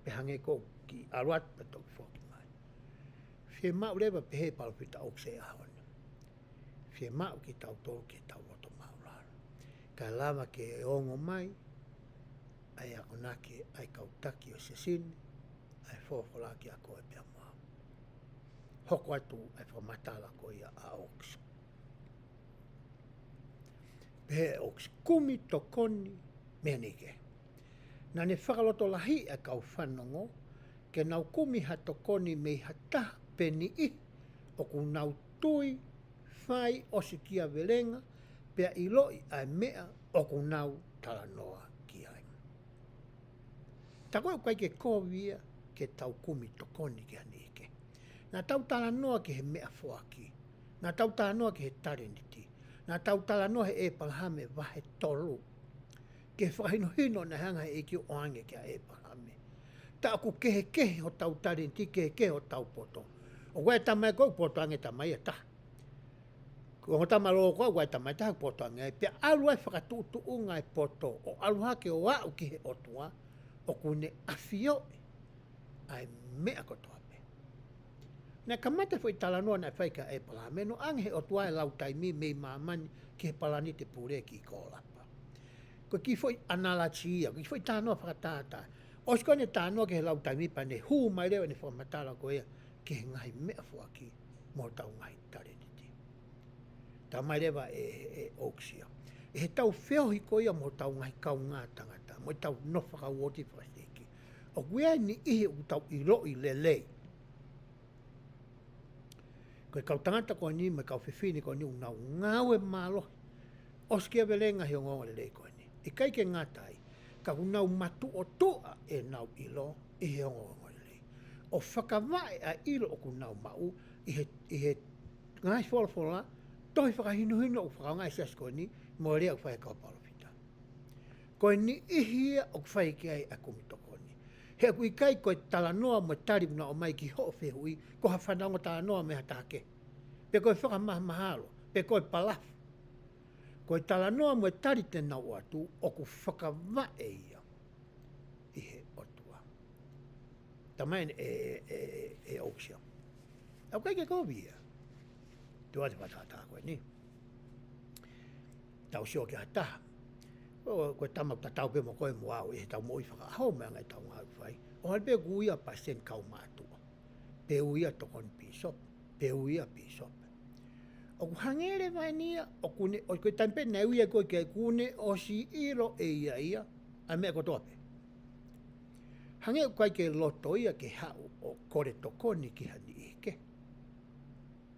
Speaker 1: pe hange ko ki aruat pe to foki mai. Fie mau lewa pe he palpita o se ahon. Fie mau ki tau tolu ki tau roto mau laro. Ka lava ke ongo mai ai a onake ai kautaki o se sini ai fofolaki a koe pia mau. Hoko atu ai whamatala ko ia a oksa. Pehe oksa kumi to koni mea nike. Na ne whakaloto lahi a kau whanongo ke nau kumi ha to koni mei hata peni I o ku nau tui whai o si kia velenga pea iloi ai mea o ku nau talanoa ki ai. Tako kai ke kovia ke tau kumi to koni ke anike. Na tau talanoa ke he mea fuaki. Na tau talanoa ke he tareniti. Na tau talanoa he e palhame wahe tolu. Ke whahino hino na hanga he ki o ange ke a e palhame. Ta aku kehe ho tau tareniti kehe ho tau poto. O wai tamai kou poto ange tamai e taha. Ko tama lo ko wai tamai taha poto ange. Pea alu ai whakatutu unga e poto. O alu hake o au ki he otua. O kune afio ai mea kotoa. Na kamata foi talanoa na fai ka e palame no ange o tua e lau taimi mei mamani ke palani te pure ki kolapa. Ko ki foi analatia, ki foi tanoa whakatata. O skone tanoa ke lau taimi pa ne hu mai leo ne whamatala ko ea ke ngai mea fuaki mo tau ngai tareniti. Ta mai lewa e oksia. E he tau whiohi ko ia mo tau ngai kau ngā tangata, mo tau nofaka woti whasteki. O kuea ni ihe u tau iloi lelei. Koe kau tangata ko ni me kau whiwhini ko ni unau ngawe malo. Oskia velenga hi o ngonga lelei ko ni. I kai ke ngatai, ka unau matu o tua e nau ilo i he o ngonga lelei. O whakawai a ilo o kunau mau i he ngai wholafola, tohi whakahino o whakangai sias ko ni, mo rea o whai kau palopita. Ko ni ihia o whai ki ai a kumitoko ni. He aku i kai koe talanoa mo tari muna o mai ki ho whehui, ko ha whanango talanoa me hatake. Pe koe whakamahalo, pe koe palafu. Koe talanoa mo tari te nau atu, o ku whakawae ia i he otua. Tamain e oksia. Au kai ke kovia. Tua te watata koe ni. Tau sio ki hataha. Koe tamau tatau pe mo koe mo au e tau moi whakahau mea ngai tau ngau whai. O halpe kuia pa sen kau mātua. Pe uia tokon pisop. Pe uia pisop. O ku hangere vai nia. O koe tampe na uia koe kia kune o si iro e ia. A mea ko tope. Hange kai ke loto ia ke hau o kore tokoni ki hani ike.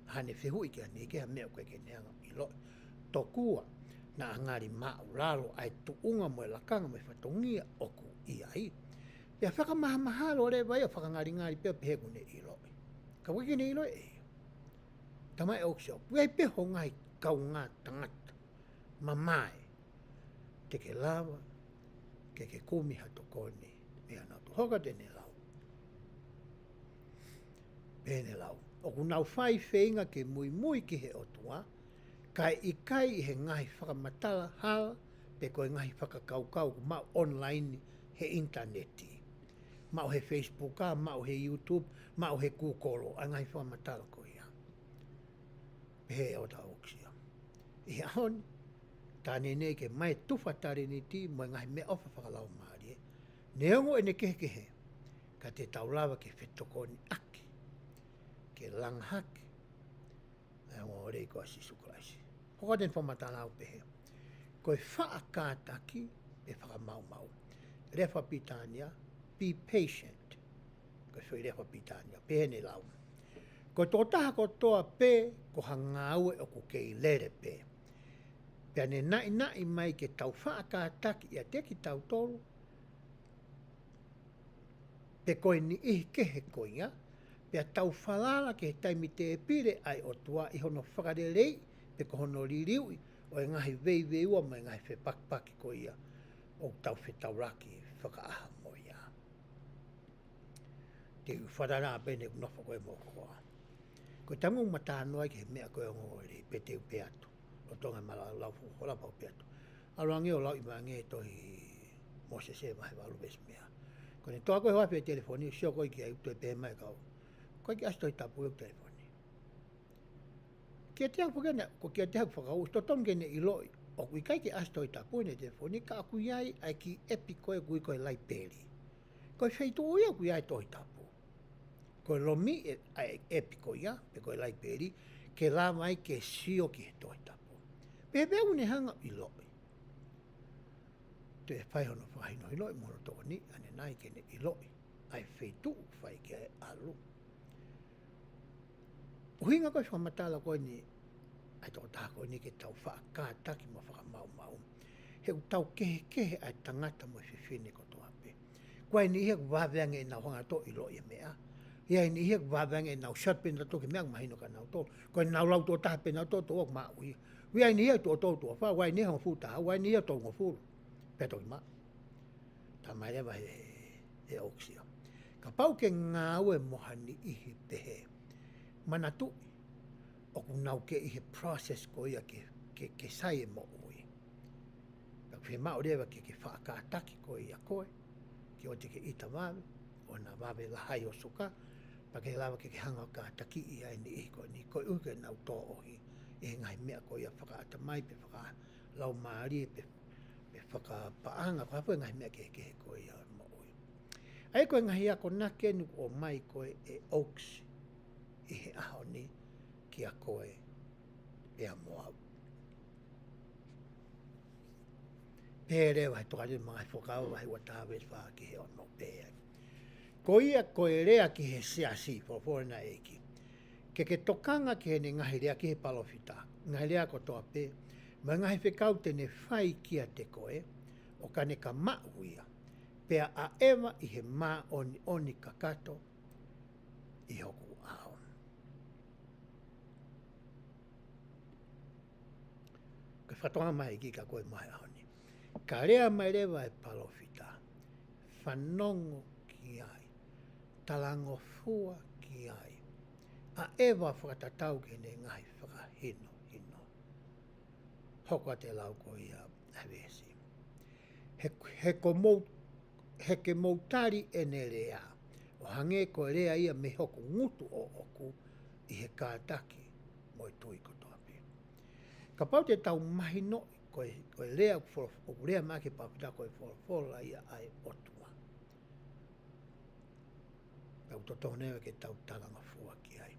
Speaker 1: Hane whihui ki hani ike ha mea koe ke neanga ilo. Tokua. Na angari mau lalo ai tuunga mo e lakanga me whatongia oku iai. Pea whakamahalo re vai a whakangari pea peheku ne iloi. Ka wiki ne iloi e. Tamai oksio, puai peho ngai kau ngā tangata. Mamai. Te ke lava, ke kumi hato koni. Mea natu hoka te ne lau. Pene lau. Oku nau whai whenga ke mui ki he otua. Kai i kai he ngahi whakamatala hala, pe koe ngahi whakakaukau mau online he interneti. Mau he Facebook, mau he YouTube, mau he Google, a ngahi whakamatala ko ia. He o ta oksia. I ahon, tāne nei ke mai tuwha tareniti mo ngahi me ofa whakalau maari. Neongo e ne kehe, ka te taulawa ke whetokoni aki, ke langhake, neongo rei ko asi sukulaisi. Hoko den whamatanau pehe. Koe whaakātaki e whakamau. Rewa pitania, be patient. Koe whai rewa pitania, pehe ne lau. Koe tō taha ko toa pē, ko hangaue o ku kei lere pē. Pea ne nai mai ke tau whaakātaki ia te ki tau tolu. Pe koe ni ihi kehe koinga, pea tau whalala ke taimi te e pire ai o tua i hono whakarelei, pe ko hono ririui, o e ngahi veiveua mo e ngahi whepakpaki ko ia, o tau whetauraki whakaaha mo ia. Te wharana pene unofa koe mo koa. Ko tamu matanoa ke mea koe ngore, pe te upe atu, o tonga mala lau hola pau pe atu. Aroange o lau i mange tohi mo se vai va lu besmea ko ni to ko wa pe telefoni sio ko ki ai to pe mai ka ko ki asto ta pu telefoni ke te ko ko ke te ko ka to tom ke ne i loi o kui kai ki asto ta pu ne telefoni ka ku ai ai ki epico e kui ko lai peli ko fei to ia ku ai to ta pu ko lo mi ai epico ia pe ko lai peli ke la mai ke sio ki to ta pu pe pe un hanga i loi te fai hono fai no i loi mo to ni ane nai ke ne i loi ai fei tu fai ke alu Uhinga ko sa matala ko ni ai to ta ko ni ke tau fa ka ta ki mo fa mau he tau ke ai tangata mo fifine ko to ape ko ni he va venga na honga to i lo ye mea ia ni he va venga na shot pin to ke mang mai no ka na to ko na lau to ta pe na to ma ui ia ni he to fa wa ni ho fu ta wa ni he to ngo fu pe to ma ta mai le va e oxio ka pau ke nga we mo hani I pe mana tu o ku nau ke I he process ko ia ke sai mo ui ka fe ma o leva ke fa ka ataki ko ia ko ke o te ke ita vave o na vave la hai o suka pa ke lava ke hanga ka ataki ia ni ko ni ko u ke nau to o hi e ngai mea ko ia whaka ata mai pe whaka lau maari pe whaka paanga ka fwe ngai mea ke ko ia mo ui ai ko ngai ia ko nake nu o mai ko e oaks I he aho ni ki a koe e a moa. Pere wai toka ni mga whakao wai wa tāwes wha ki he ono pēa. Ko ia koe rea ki he siasi whawhorena eiki. Ke tokanga ki he ni ngahi rea ki he palofita. Ngahi rea ko toa pē. Ma ngahi whekau tene whai kia te koe o ka ne ka mauia. Pea a ewa I he mā oni kakato I hoku ao. Whatonga mai ki ka koe mai ahoni. Ka rea mai rewa e palofita. Whanongo ki ai. Talango fua ki ai. A ewa whakatatau ke ne ngai whakahino. Hoko te lau ko ia awesi. He ke moutari e ne rea. O hange ko rea ia me hoko ngutu o oku I he kātaki mo I tui ko Ka pau te tau mahi no koe lea o lea maki papita koe wholofola ia ai otua. Tau totonewa ke tau talanga fua ki ai.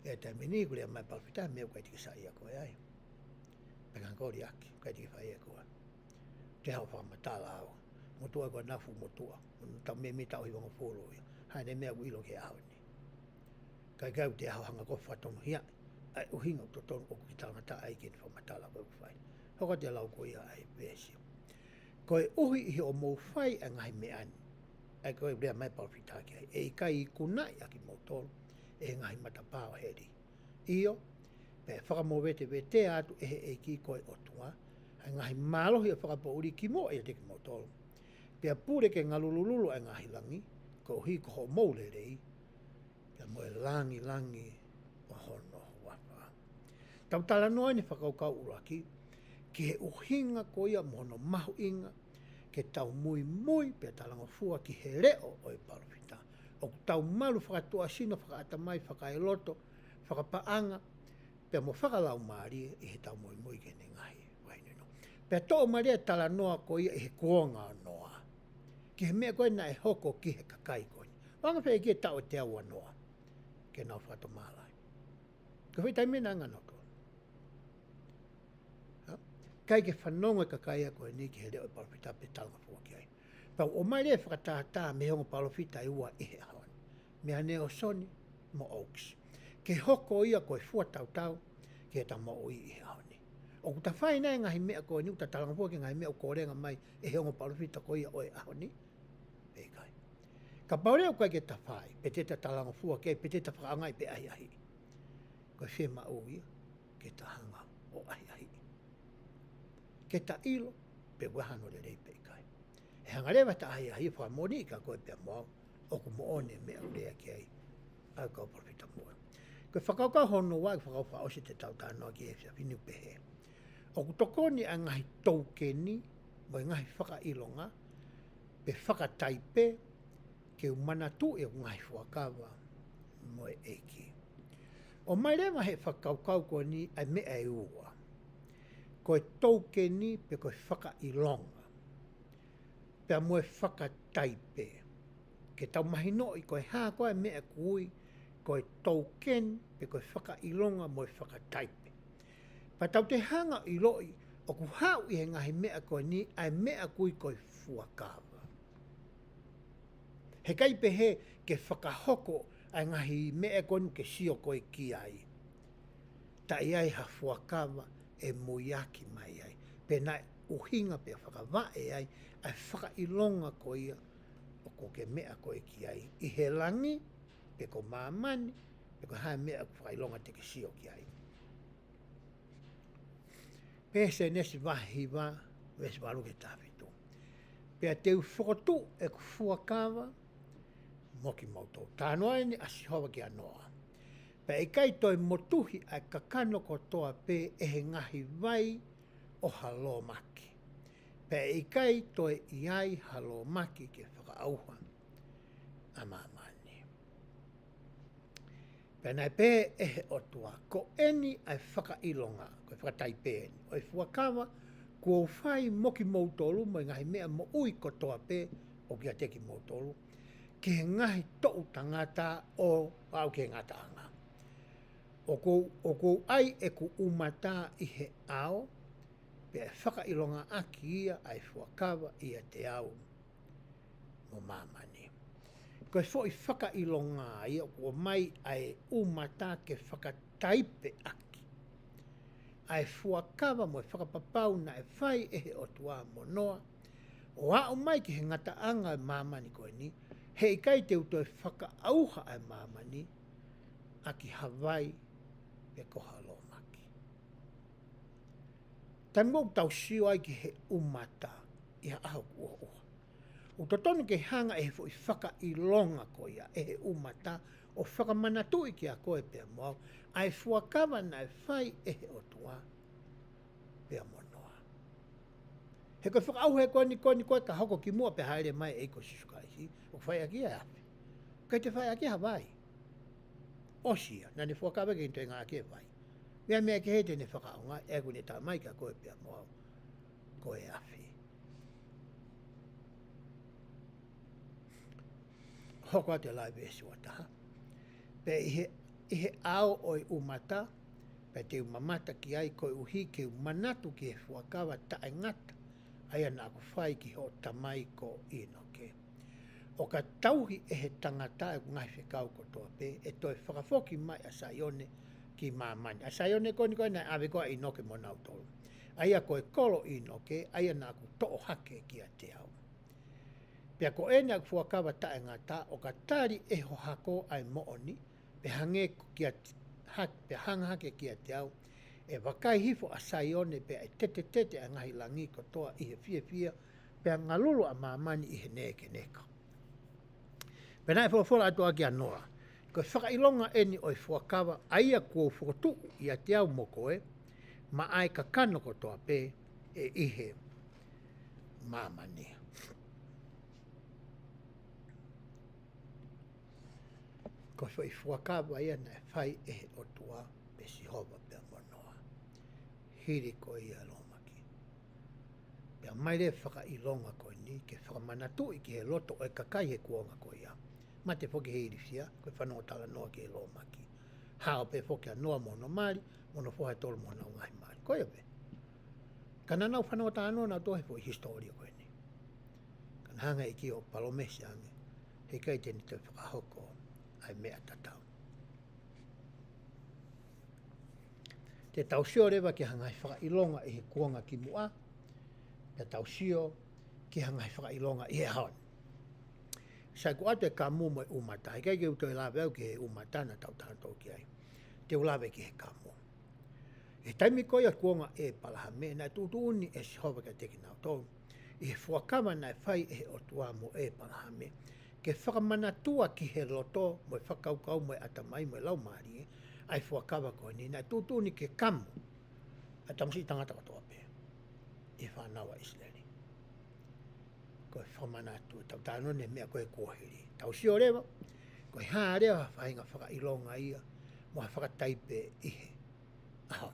Speaker 1: E te mini kulea mai papita mea koe tiki sa ia koe ai. Pekan kori aki, koe tiki whai e koe. Te hau whamatala au. Motua koe nafu motua. Tau me mi tau hiwanga folo ia. Hai ne mea kuilo ke au ni. Kai kau te hau hanga koe whatono hiai. Ai uhinga to ton o ki tangata ai ke fa matala ko fai hoko te lau ko ia ai pesi ko uhi I o mo fai ngai me an ai ko rea mai pa fita ke e kai kuna ia ki mo tol e ngai mata pa o heri io pe fa mo vete atu e ki ko o tua ai ngai malo ia fa po uri ki mo e te ki mo tol pe pure ke ngalululu ai ngai langi ko hi ko mo le rei pe mo langi o hono Tau tala noa ni whakaukau uraki, ki he uhinga ko ia mono mahu inga, ke tau mui pe talanga fua ki he reo o I palofita. O tau malu whakatua sino, whakaatamai, whakaeloto, whakapaanga, pe mo whakalau maari I he tau mui ke ne ngahi. Pe tō maria tala noa ko ia I he kuonga noa. Ki he mea koe na e hoko ki he kakai koe. Wanga whai ki e tau e te aua noa, ke nau whakatomālai. Ka whai taimena anga noko. Kai ke whanonga ka kai a koe ni ki he reo I palofita pe talanga fua ki ai. Pau o mai rea whakatātā me hongo palofita I ua I he hawan. Mea neo soni mo oaks. Ke hoko ia koe fua tau ke ta mo I he hawan. O kuta whai nai ngahi mea koe ni uta talanga fua ki ngahi mea o kōrenga mai e hongo palofita koe ia o e hawan. E kai. Ka paureo kai ke ta whai pe te talanga fua ke pe te ta whaangai pe ai. Koe whema o ia ke ta hanga o ai. Ke ta ilo pe wahano le rei pe kai. E hanga rewa ta ai wha moni ka koe pe moa o ku mo one mea urea ki ai. Au kau palofita moa. Koe whakaukau hono wai whakauwha osi te tau tānoa ki e whia whinu pehe. O ku tokoni a ngahi toukeni mo ngai whakailonga, pe whakataipe, ke manatu e ngai fuakawa mo e eki. O mai rewa he whakaukau ko ni ai mea e ua. Ko e tauke ni pe ko e whakailonga. Pea mo e whakataipe. Ke tau mahino i ko e haa ko e mea kui, ko e tauken pe ko e whakailonga mo e whakataipe. Pa tau te hanga i loi, o ku hau i he ngahi mea ko ni ai mea kui ko e fuakawa. He kaipe he ke whakahoko ai ngahi mea konu ke sio koe ki ai. Ta iai ha fuakawa e muiaki mai ai. Pena uhinga pe whakawae ai, ai whakailonga ko ia o ko ke mea koe ki ai. I he langi, pe ko mamani, pe ko hae mea whakailonga te ke sio ki ai. Pe se nesi wahiwa, wesi waluke tāwhitu. Pea teu whokotu e ku fuakawa, moki mautou. Tānoa ni asihowa ki anoa. Pe e kai toi motuhi ai kakano ko toa pe e he ngahi vai o halo maki. Pe e kai toi iai halo maki ke whakaauha a mamani. Pe nai pe e he otua, ko eni ai whakailonga, ko e whakataipe eni. O e fuakawa, ko whai moki mautolu, mo ngahi mea mo ui ko toa pe o kia teki mautolu. Ke he ngahi tou tangata o au ke ngata anga. O kou ai e ku umata i he ao, pe e whakailonga aki ia ai fuakawa ia te au mo mamani. Ko e fo i whakailonga ia o mai ai umata ke whakataipe aki. Ai fuakawa mo e whakapapau na e whai e he otua mo noa, o ao mai ki he ngata anga mamani koe ni, he ikai te uto e whakaauha ai mamani, aki Hawaii pe kohalo maki. Tai mou tau sio ai ki he umata, i ha aho ua ua. O totonu ke hanga e fo i whakailonga ko ia, e he umata, o whakamanatui ki a koe pia moau, ai fuakawa na e whai e he otua pia monoa. He koe whakauhe koe ka hoko ki mua pe haere mai e ko sisukaisi, o whai aki e api. Kai te whai aki Hawaii. Osia, na ne fuakawa ke into e ngā aki e whai. Mea ke hete ne whakaunga, e ku ne tā mai ka koe pia moau, koe api. Hoko te lai vesi wa taha. Pe i he ao oi umata, pe te umamata ki ai koe uhi ke manatu ki he fuakawa tae ngata, aia nā ku whai ki ho tamai ko ino ke. O ka tauhi e he tangata e ngai whekau ko toa pe, e toi whakafoki mai a saione ki mamani. A saione koe ni koe nai awe koe ino ke mo nau tolu. Aia koe kolo ino ke, aia nā ku to'o hake ki a te au. Pea ko ena ku fuakawa tae ngata, o ka tari e ho hako ai mooni, pe hange ki a pe hanga hake ki a te au, e wakai hifo a saione pe e tete a ngahi langi ko toa i he fia, pe a ngalulu a mamani i he neke neka. Pe nai fuafola atua ki a noa, ko whakailonga eni o i fuakawa, aia kua fukotu i a te au moko e, ma ai ka kano ko toa pe e ihe mamani. Ko i fuakawa ia na whai e he otua pe sihova pe monoa. Hiri ko ia lomaki. Pea maire whakailonga ko ni, ke whakamanatu i ki he loto o e kakai he kuonga ko ia. Ma te whoki hiri fia, ko whanau tala noa ki he lomaki. Hao pe whoki a noa mono mari, mono whohai tolu mono ngai mari. Ko ia pe. Kana nau whanau tala noa nau tohe po i historia ko ni. Kana hanga i ki o palomesi ange, he kai teni te whakahoko ai mea tatau. Te tausio rewa ki hangai whakailonga i he kuonga ki mua, te tausio ki hangai whakailonga i he haon. Sai ku atu e ka mumo e umata, he kai ke uto e lawe au ki he umata na tau tātou ki ai. Te ulawe ki he ka mumo. E taimi koe a kuonga e palaha me, na tutuuni e sihova ka teki nau tau. I he fuakawa na e whai e he otua mo e palaha me. Ke whakamanatua ki he loto, mo e whakaukau mo e atamai mo e laumari, ai fuakawa koe ni, na tutuuni ke kamu, a tamusi tangata katoa pe, i whanawa Islandi. koe whamanatu, tau tānone mea koe kuahiri. Tau sio rewa, koe hā rewa whainga whakailonga ia, moa whakataipe ihe. Aha.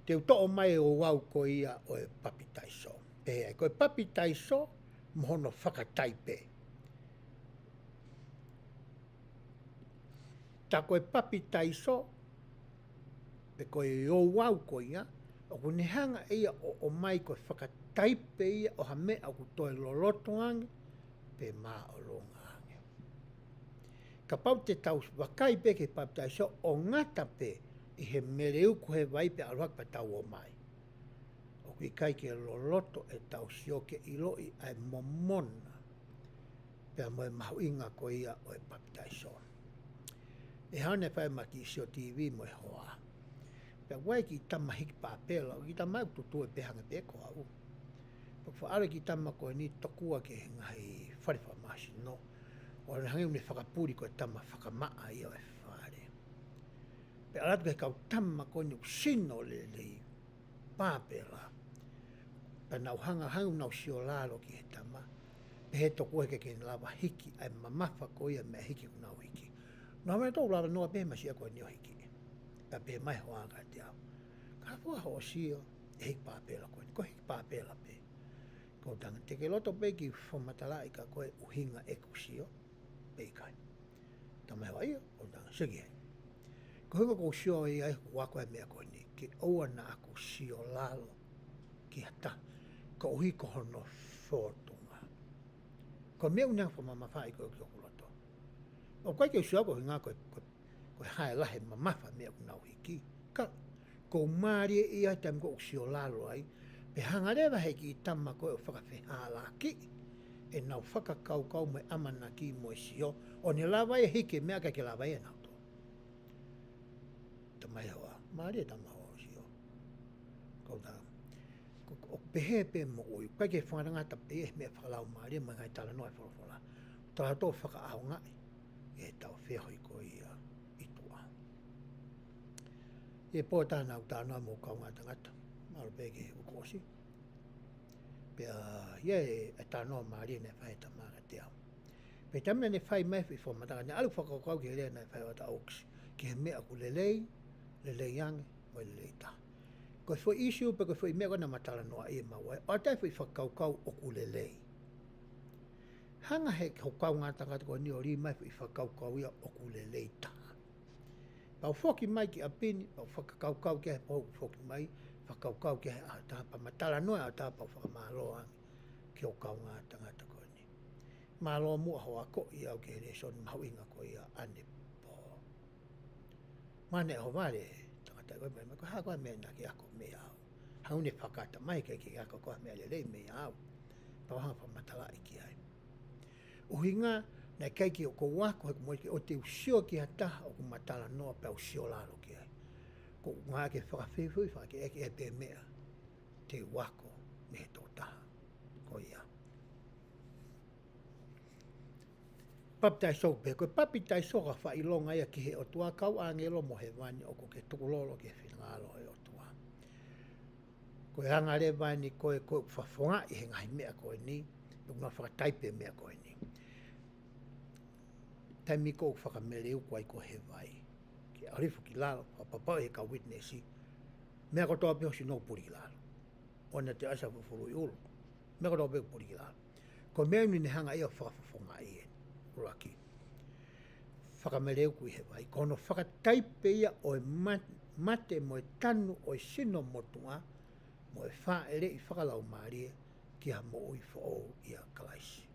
Speaker 1: Te uto'o mai o wau ko ia o e papi taiso. Pehea, koe papi taiso, mohono whakataipe. Ta koe papi taiso, pe koe o wau ko ia, o kunehanga ia o mai koe whakataipe ia o ha mea o kutoe loloto ange, pe maa o longa ange. Ka pau te tau wakai pe ke papi taiso, o ngata pe i he mereu ko he vai pe aluak pa tau o mai. O kui kai ke loloto e tau sioke iloi ai momona, pe a moe mahu inga ko ia o e papi taiso. E hane whai maki sio TV mo e hoa. Pe wai ki tama hiki pāpela, o ki tama au tutu e pehanga peko au. Pe whaare ki tama koe ni tokua ke ngai whariwha masi no. O na hangi une whakapuri koe tama whakamaa ia e whaare. Pe alatu ke kau tama koe ni usino lelei pāpela. Pe nau hanga hangu nau sio lalo ki he tama. Pe he tokua ke lawa hiki, ai mamafa koe ia mea hiki kunau hiki. No hama tau lawa noa pe masia koe ni o hiki. Ka pe mai hoa ka te au. Ka fua ho sio, e hiki pāpela koe, ko hiki pāpela pe. Ko tanga te ke loto pe ki whamatala i ka koe uhinga eku sio, pe i kai. Ta mai hoa ia, ko tanga sigi hei. Ko hinga ko sio i ai wako e mea koe ni, ke oua na aku sio lalo ki hata, ko uhi ko hono whotunga. Ko mea unang whamamawhai koe ki oku loto. O koe ke sio ko hinga koe hae lahe mamafa mea kunau hiki. Ka, ko maari e ia tam ko uksio lalo ai, pe hangarewa heki i tama koe o whakawhihala ki, e nau whakakau me amana ki mo sio, o ne lawa e hiki mea ka ke lawa e nau to. Ta mai hoa, maari e tama hoa sio. Ko ta, o pehe pe mo ui, kai ke whangarangata pehe mea whakalau maari, ma ngai tala noa whalafola. Tala tō whakaau ngai, e tau whehoi ko ia. E po tāna u tāna mō kaunga tangata, maro pēke o kōsi. Pea, ie e tāna o maari ne whae ta māra te au. Pea tamina ne whae mai whi whamatanga, ne alu whakakau ki rea ne whae o ta auks, ki he mea ku lelei ange, mo lelei ta. Ko e whai isi upe, ko e whai mea kona matala noa e mawai, o tai whai whakakau o ku lelei. Hanga he ho kaunga tangata ko ni o ri mai whi whakakau ia o ku lelei ta. Pau whoki mai ki apini, pau whakakaukau ki he pau whoki mai, whakaukau ki he ahata, pa matala noa ahata pau whakamāloa ki o kaunga tangata koe ni. Māloa mua hoa ko i au ki he reson mauinga ko i a ane po. Mane ho vare, tangata koe mai, ko hako mea na ki ako mea au. Haune whakata mai ki ako koe mea lelei mea au. Pau hanga whamatala i ki ai. Uhinga, nei kai ki o ko wako he kumoe ki o te usio ki hataha o ku matala noa pe usio lalo ki ai. Ko ngā ke whakawhiwhui whake eke e pe mea te wako me he tō taha. Ko ia. Papi tai so pe, koe papi tai so ka whailonga ia ki he o tua kau angelo mo he wani o ko ke tukulolo ki he whinangalo e o tua. Koe hangare wani koe whafonga i he ngai mea koe ni, ngā whakataipe mea koe ni. Taimi ko whakamereu koe ko he vai. Ki arifu ki lalo, papapau he ka witnessi. Mea ko toa peho si no puri ki lalo. Ona te asa whafuru i ulu. Mea ko toa peho puri ki lalo. Ko mea ni ne hanga ia whakafonga i e. Uraki. Whakamereu koe he vai. Kono whakataipe ia o e mate mo e tanu o e sino motunga mo e wha ere i whakalau maarie ki ha mo ui whao ia kalaisi.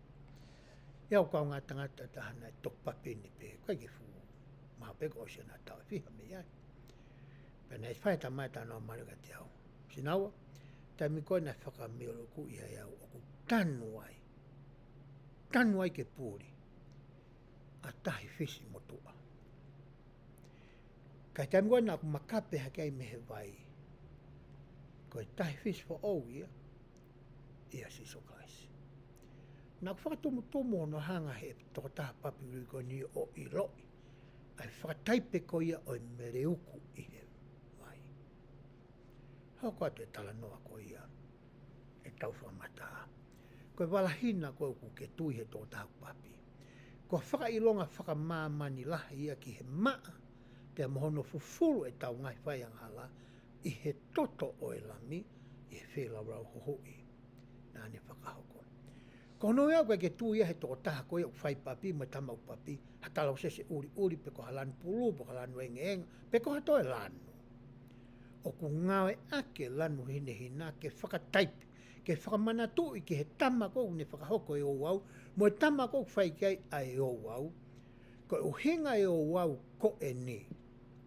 Speaker 1: Iau kau ngā tangata tahana e tok papini pe, koe ki fu maha peko o sena tau e whiha me iai. Pena e whae ta mai tāna o maruka te au. Sinaua, taimi koe na whakameolo ku ia iau o ku tanu ai ke pūri, a tahi whisi motua. Kai taimi koe na ku makape hakei me he vai, koe tahi whisi whao ia siso kaisi. Nā whakatomo no hanga he toko taha papi uri ko ni o i loi. Ai whakataipe ko ia o i mereuku i he vai. Hau koa te tala noa ko ia e tau whamata. koe walahina koe ku ke tui he tō tahu papi. Ko whakailonga whakamāmani lahi ia ki he maa, te mohono fufuru e tau ngai whaianghala, i he toto o e lami, i he whēlaurau hohoi. Nā ne whakahoko. Ko no ia koe ke tui ia he tō taha koe o whai papi, mai tamau papi, hatalau sese uri pe ko halanu pulu, pe ko halanu enga, pe ko hatoe lanu. O ku ngawe ake lanu hine hina ke whakataipi, ke whakamanatu i ke he tamako ne whakahoko e o wau, mo e tamako whai kai a e o wau, ko o hinga e o wau ko e ni.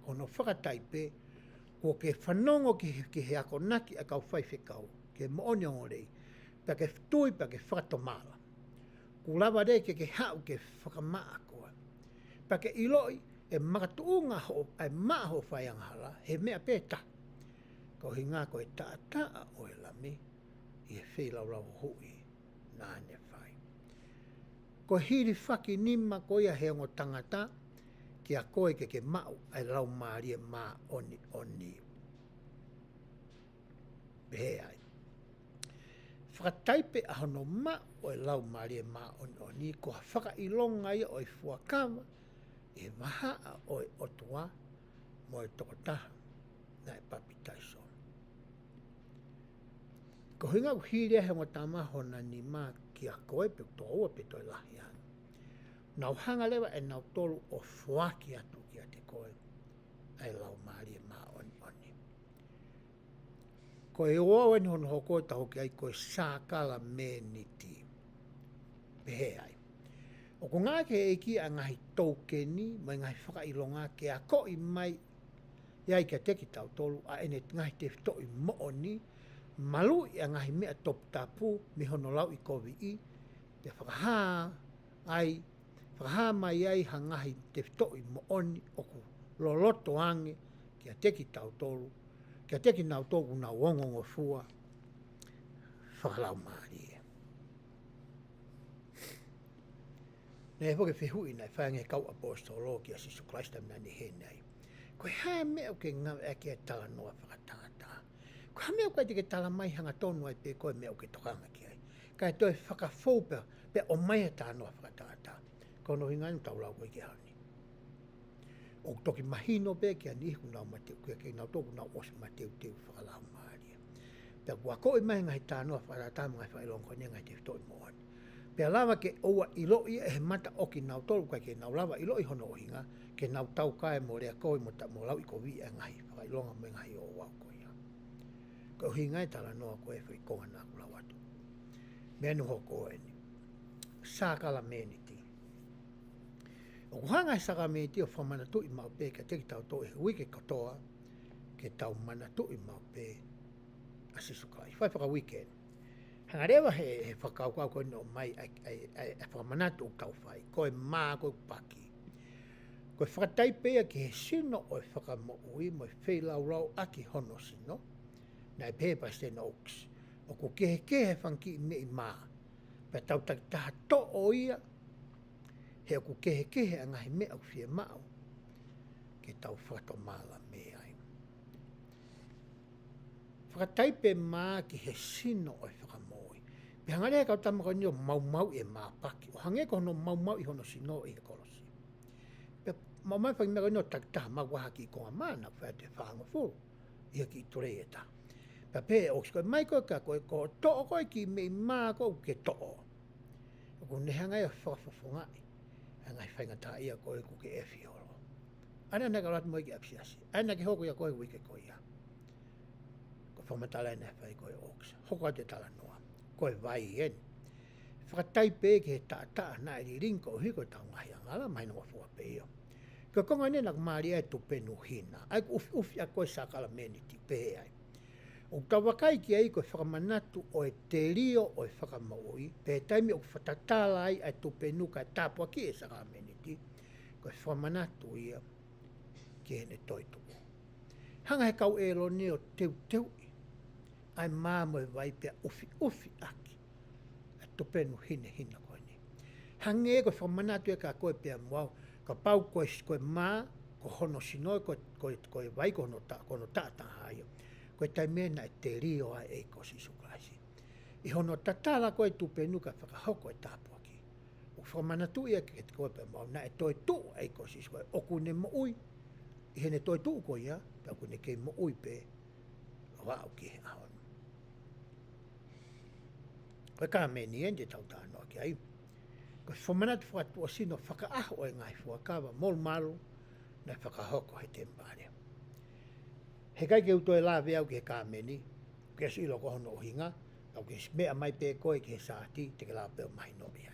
Speaker 1: Ono whakataipe, ko ke whanongo ki he ako naki a kau whai whekau, ke mooni o rei, pa ke tui pa ke whakatomala. Ku lawa rei ke hau ke whakamaa koa. Pa ke iloi e makatuunga ho, ai maa ho whaianghala, he mea pēta. Ko hinga ko e taa o e lami, i e whēlaurau hui, nā ne whai. Ko hiri whaki nima ko ia he ongo tangata, ki a koe ke mau ai lau maaria mā oni. Behe ai. Whakataipe a hono ma o e lau maaria mā oni, ko ha whakailonga ia o e fuakawa, e maha o e otua, mo e tokotaha, na e papi taiso. Ko hinga u hirea he ngotama hona ni mā ki a koe pe toa pe toi lahi anu. Nau hanga lewa e nau tolu o fuaki atu ki a te koe, ai lau maaria mā oni. Ko e oa wani hono hoko taho ki ai koe sākala me niti. Pehe ai. O ko ngā ke eiki a ngahi toukeni, mai ngahi whakailonga ke a koi mai, iai kia teki tau tolu, a ene ngahi te whitoi mooni, malu i a ngahi mea top tapu, mi hono lau i kovi i, te whakaha mai ai ha ngahi te whitoi mooni, oku loloto ange, kia teki tau tolu, kia teki nau tōku na wongongo fua, whakalau maari e. Nei hoke whihui nei whaange kau apostolo ki a Sisu Christa mina ni he nei. Koe hae mea ke ngau e ke tala noa whakatata. Ko ha mea koe te ke tala mai hanga tonu ai pe koe mea ke tokanga ki ai. Kai toi whakafoupa pe o mai e tā noa whakatata. Kono hinga nu tau lau koe ki hani. O toki mahino pe ki ani ihu nau mateu, ke nau toku nau osi mateu teu whakalau maari. Pea kua koe mai ngai tā noa whakatata ngai whailongo ne ngai te whitoi moani. Pea lava ke oua iloi e he mata oki nau tolu kai ke nau lava iloi hono o hinga, ke nau tau kae mo rea koe mo lau i ko vi e ngahi, whakailonga me ngahi o wau koe ia. Ko hinga e tala noa koe whi konga nā kula watu. Mea nuho koe ni. Sākala meniti. O kuhanga e saka meniti o whamanatu i mau pē, ka teki tau tō e wike katoa, ke tau manatu i mau pē, a Sisu Kai. Whai whaka weekend. Hanga rewa he whakaukau koe no mai ai whamanatu o tau whai, koe mā koe paki. Koe whakatai pēa ki he sino o e whakamoui mo e wheilaurau aki hono sino, na e pēpa stena oks. O ko kehe whanki i me i mā, pēr tau taha to o ia, he o ko kehe a ngahi mea au whia mau, ke tau whakatomala me ai. Whakatai pē mā ki he sino o e whakamoi. Pe hangarea kau tamako ni o mau e mā paki, o hange ko hono mau i hono sino i he kolosi. Pe mau whai mea koe no takitaha mawaha ki i konga mana, whai te whaanga furu, ia ki i ture e ta. Pe pē o koe mai koe ka koe ko to'o koe ki me i mā koe ke to'o. O ko nehangai o whakafofongai. Ngai whaingata ia koe ku ke efi horo. Ana naka ratu moi ki apsiasi. Ana ke hoko ia koe wike koe ia. Ko whamatala ina whai koe oks. Hoko te tala noa. Koe vai en. Whakatai pē ke he taa na eri rinko hiko tau ngahi angala mai noa fua pē io. Ko konga nena kumari e tu penu hina. Ai ufi a koe sakala meniti pē ai. O tawakai ki ai koe whakamanatu o e te rio o e whakamaui, pe taimi o whatatala ai ai tupe nuka e tāpua ki e saka ameniti, koe whakamanatu ia ki hene toituku. Hanga he kau e lo ne o teu ai māmo e vai pia ufi aki, ai tupe nu hine koe ni. Hanga e koe whakamanatu e ka koe pia muau, ka pau koe mā, ko hono sinoi, koe vai kono tātaha aio. Koe tai mena e te rio ai e ko Sisu Kraisi. I hono tatala koe tupe nuka whakahoko e tāpuaki. O whamanatu ia ke te koe pe mau na e toi tu ei ko sis koe oku ne mo ui. I hene toi tu koe ia, pe oku ne kei mo ui pe wau ki he ahon. Koe ka meni ende tau tānoa ki ai. Koe whamanatu whakatu o sino whakaaho e ngai whakawa mol malu na whakahoko he tempare. He kai ke uto e la veau ki he ka meni, ke si ilo ko hono o hinga, au ke mea mai pe koe ki he saati, te ke la peo mai no mea.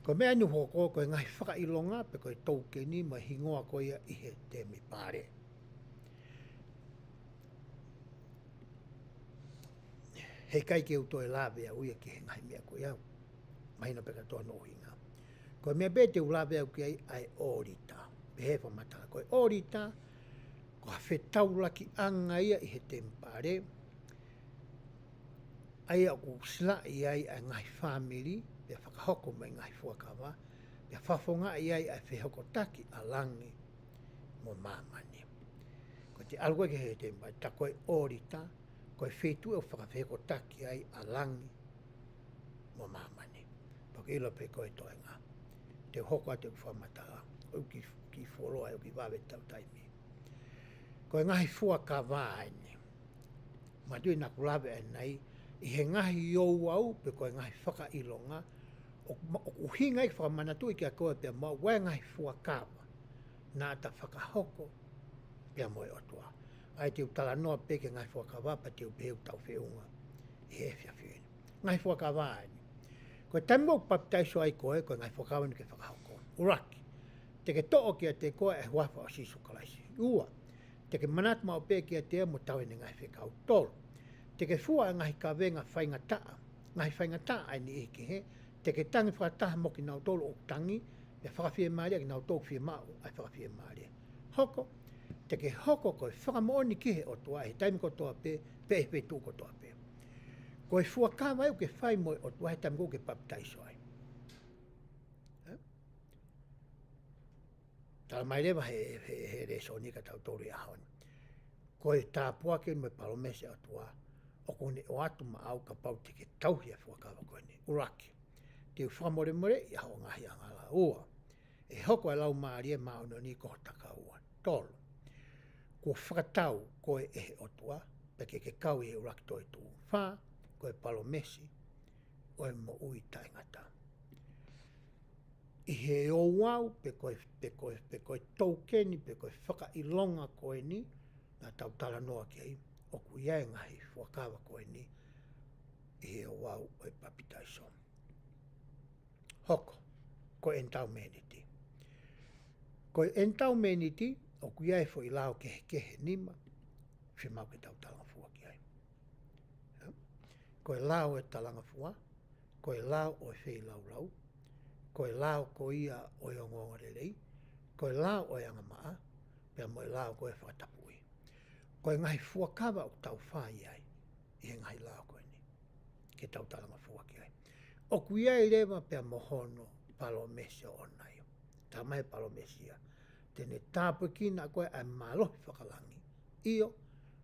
Speaker 1: Ko mea ni hoko koe ngai whakailonga, pe koe touke ni mai hingoa koe ia i he te mi pare. He kai ke uto e la veau ia ki he ngai mea koe au, mai no pe katoa no hinga. Koe mea be te ula veau ki ai orita, pe he whamata koe orita, ko hawhe taulaki anga ia i he tempare, ai a ku sila i ai a ngai family, pe whakahoko mai ngai fuakawa, pe whafonga i ai a whihoko taki a langi mo mamani. Ko te algoe ke he tempare, ta koe orita, koe whetu e whakawheko taki ai a langi mo mamani. Pake ilo pe koe toenga. Te hoko a te whamata, o ki whoroa e o ki wawe tau taimi. Koe ngahi fuakawa ene. Ma tui na kulawe e nei, i he ngahi iou au, pe koe ngahi whakailonga, o uhinga i whamanatu i kia koe pe mau, wai ngahi fuakawa, nā ta whakahoko, pe moe otua. Ai te utala noa peke ngahi fuakawa, pa te upeu tau whiunga, i he whia whiuni. Ngahi fuakawa ene. Koe taimo papitaiso ai koe, koe ngahi fuakawa ni ke whakahoko. Uraki. Te ke to'o kia te koe e huafa o sisu kalaisi. Ua. Te ke manatma o pe kia te mo tau ene ngahi whikau tolo. Te ke fua ngahi ka venga whainga taa. Ngahi whainga taa ai ni eke he. Te ke tangi whakataha mo ki nau tolo o tangi. E whakawhia maaria ki nau tolo whia mau. Ai whakawhia maaria. Hoko. Te ke hoko koe whakamooni ki he o tua. He taimi kotoa pe. Pe e petu kotoa pe. Koe fua kawa e ke whai moe o tua. He taimi ko ke papitaiso ai. Tala mai rewa he reso ni ka tau tori ahon. Koe tāpua ke me palomese o tua. O kone o atu ma au ka pau te ke tauhia fuakawa koe ni. Uraki. Te whamore more i hao ngahi angala ua. E hoko e lau maarie maono ni ko taka ua. Tolo. Ko whakatau koe e o tua. Peke ke kau i he uraki toi tu. Wha, koe palomese. Oe mo ui taingata. I he o wau pe koe toukeni, pe koe whakailonga koe ni, na tau tala noa ki ai, o ku iai ngahi whakawa koe ni, i he o wau o e papitaiso. Hoko, koe entau meniti. Koe entau meniti, o ku iai fo i lao kehe nima, whi mau ke tau talanga fua ki ai. Koe lao e talanga fua, koe lao o e whi lau lau, koe lao ko ia o i ongonga rerei, koe lao o i anga maa, pia moe lao koe whakatapui. Koe ngahi fuakawa o tau whai ai, i he ngahi lao koe ni, ke tau talanga fuaki ai. O kuia i rewa pia mohono palomese o nai. Tā mai palomesia, tene tāpu kina koe ai malohi whakalangi. Io,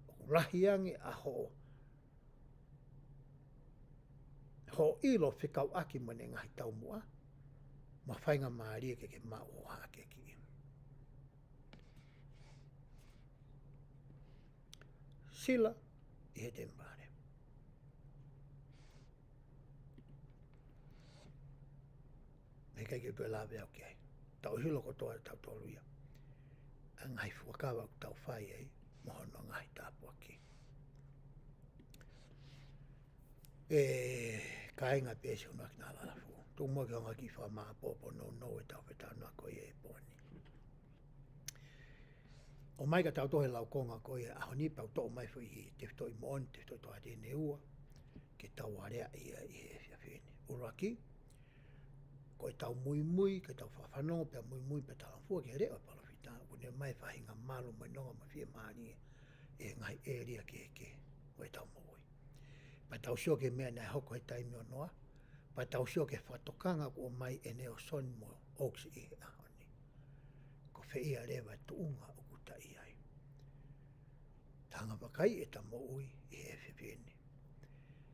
Speaker 1: o rahiangi a ho. Ho ilo whikau aki mone ngahi tau mua, ma whainga maaria ke mau o hake ki. Sila i he tempare. Me kai ke tue lawe au ki ai. Tau hilo ko toa tau toluia. A ngai fuakawa ku tau whai ai, mohono ngai tāpua ki. Kainga pēsi unua ki nā lalafu. Tu mo ki honga ki wha maa popo no e tau whetau nua koe e pōni. O mai ka tau tohe lau konga koe aho ni pau tō mai fui i te whitoi moon, te whitoi toa tēne ua, ke tau area i he whiawhene. Uraki, koe tau mui, ke tau whawhanonga pia mui pe talanfua ke reo palawhita, kune mai whahinga malu mai nonga ma whia maani e ngai area ke koe tau mui. Pa tau sio ke mea nei hoko he taimi o noa, pa tau sio ke whatokanga ko mai e neo son mo oksi i he ahoni. Ko whia rewa tuunga o kuta i ai. Tanga wakai e ta mo ui i he whiwhene.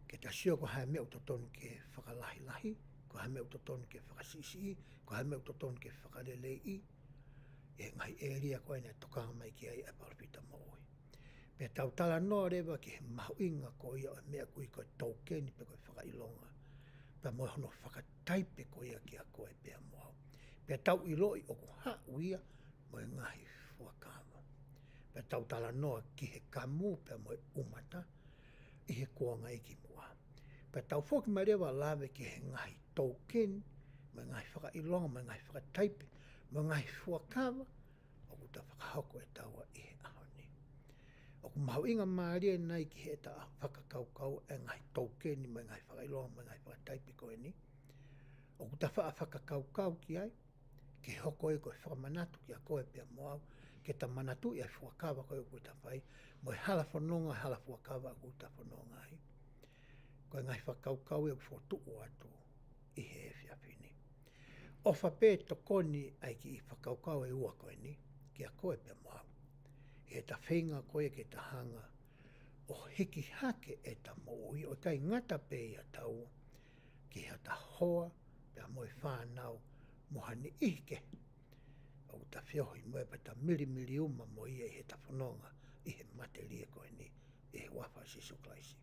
Speaker 1: ke ta sio ko ha me to ton ke whakalahi, ko ha me to ton ke whakasisi, ko ha me to ton ke whakalelei, e ngai area ko ina toka mai ki ai a parapita moi. Pe tau tala no rewa ki he mahuinga ko ia o mea kui ko taukeni pe koe whakailonga. Pe mo hono whakataipe ko ia ki a koe pea moa. Pe tau iloi o ko ha uia mo e ngahi fuakawa. Pe tau tala noa ki he kamu pe mo e umata i he kuanga iki mua. Pe tau whoki mai rewa lawe ki he ngahi taukeni, mo e ngahi whakailonga, mo e ngahi whakataipe, mo e ngahi fuakawa, o kuta whakahoko e taua i he ahoni. O ku mahuinga maaria nei ki he ta whakakaukau e ngai taukeni mai ngai whakailonga mai ngai whakataipi koe ni. O ku ta whakakaukau ki ai, ke hoko e koe whakamanatu ki a koe pia moau, ke ta manatu i a whuakawa koe koe ta whai, mo e hala whanonga hala whuakawa koe ta whanonga ai. Koe ngai whakaukau e o whotu atu i he whiawhini. O whape to koni ai ki i whakaukau e ua koe ni, ki a koe pia moau. E ta whenga koe ke ta hanga o hiki hake e ta moui o kai ngata pe ia tau ki hata hoa pe a moe whanau mohani ike o ta whiohi moe pa ta mili uma mo ia i he ta whanonga i he materia koe ni i he wafa sisu klaisi.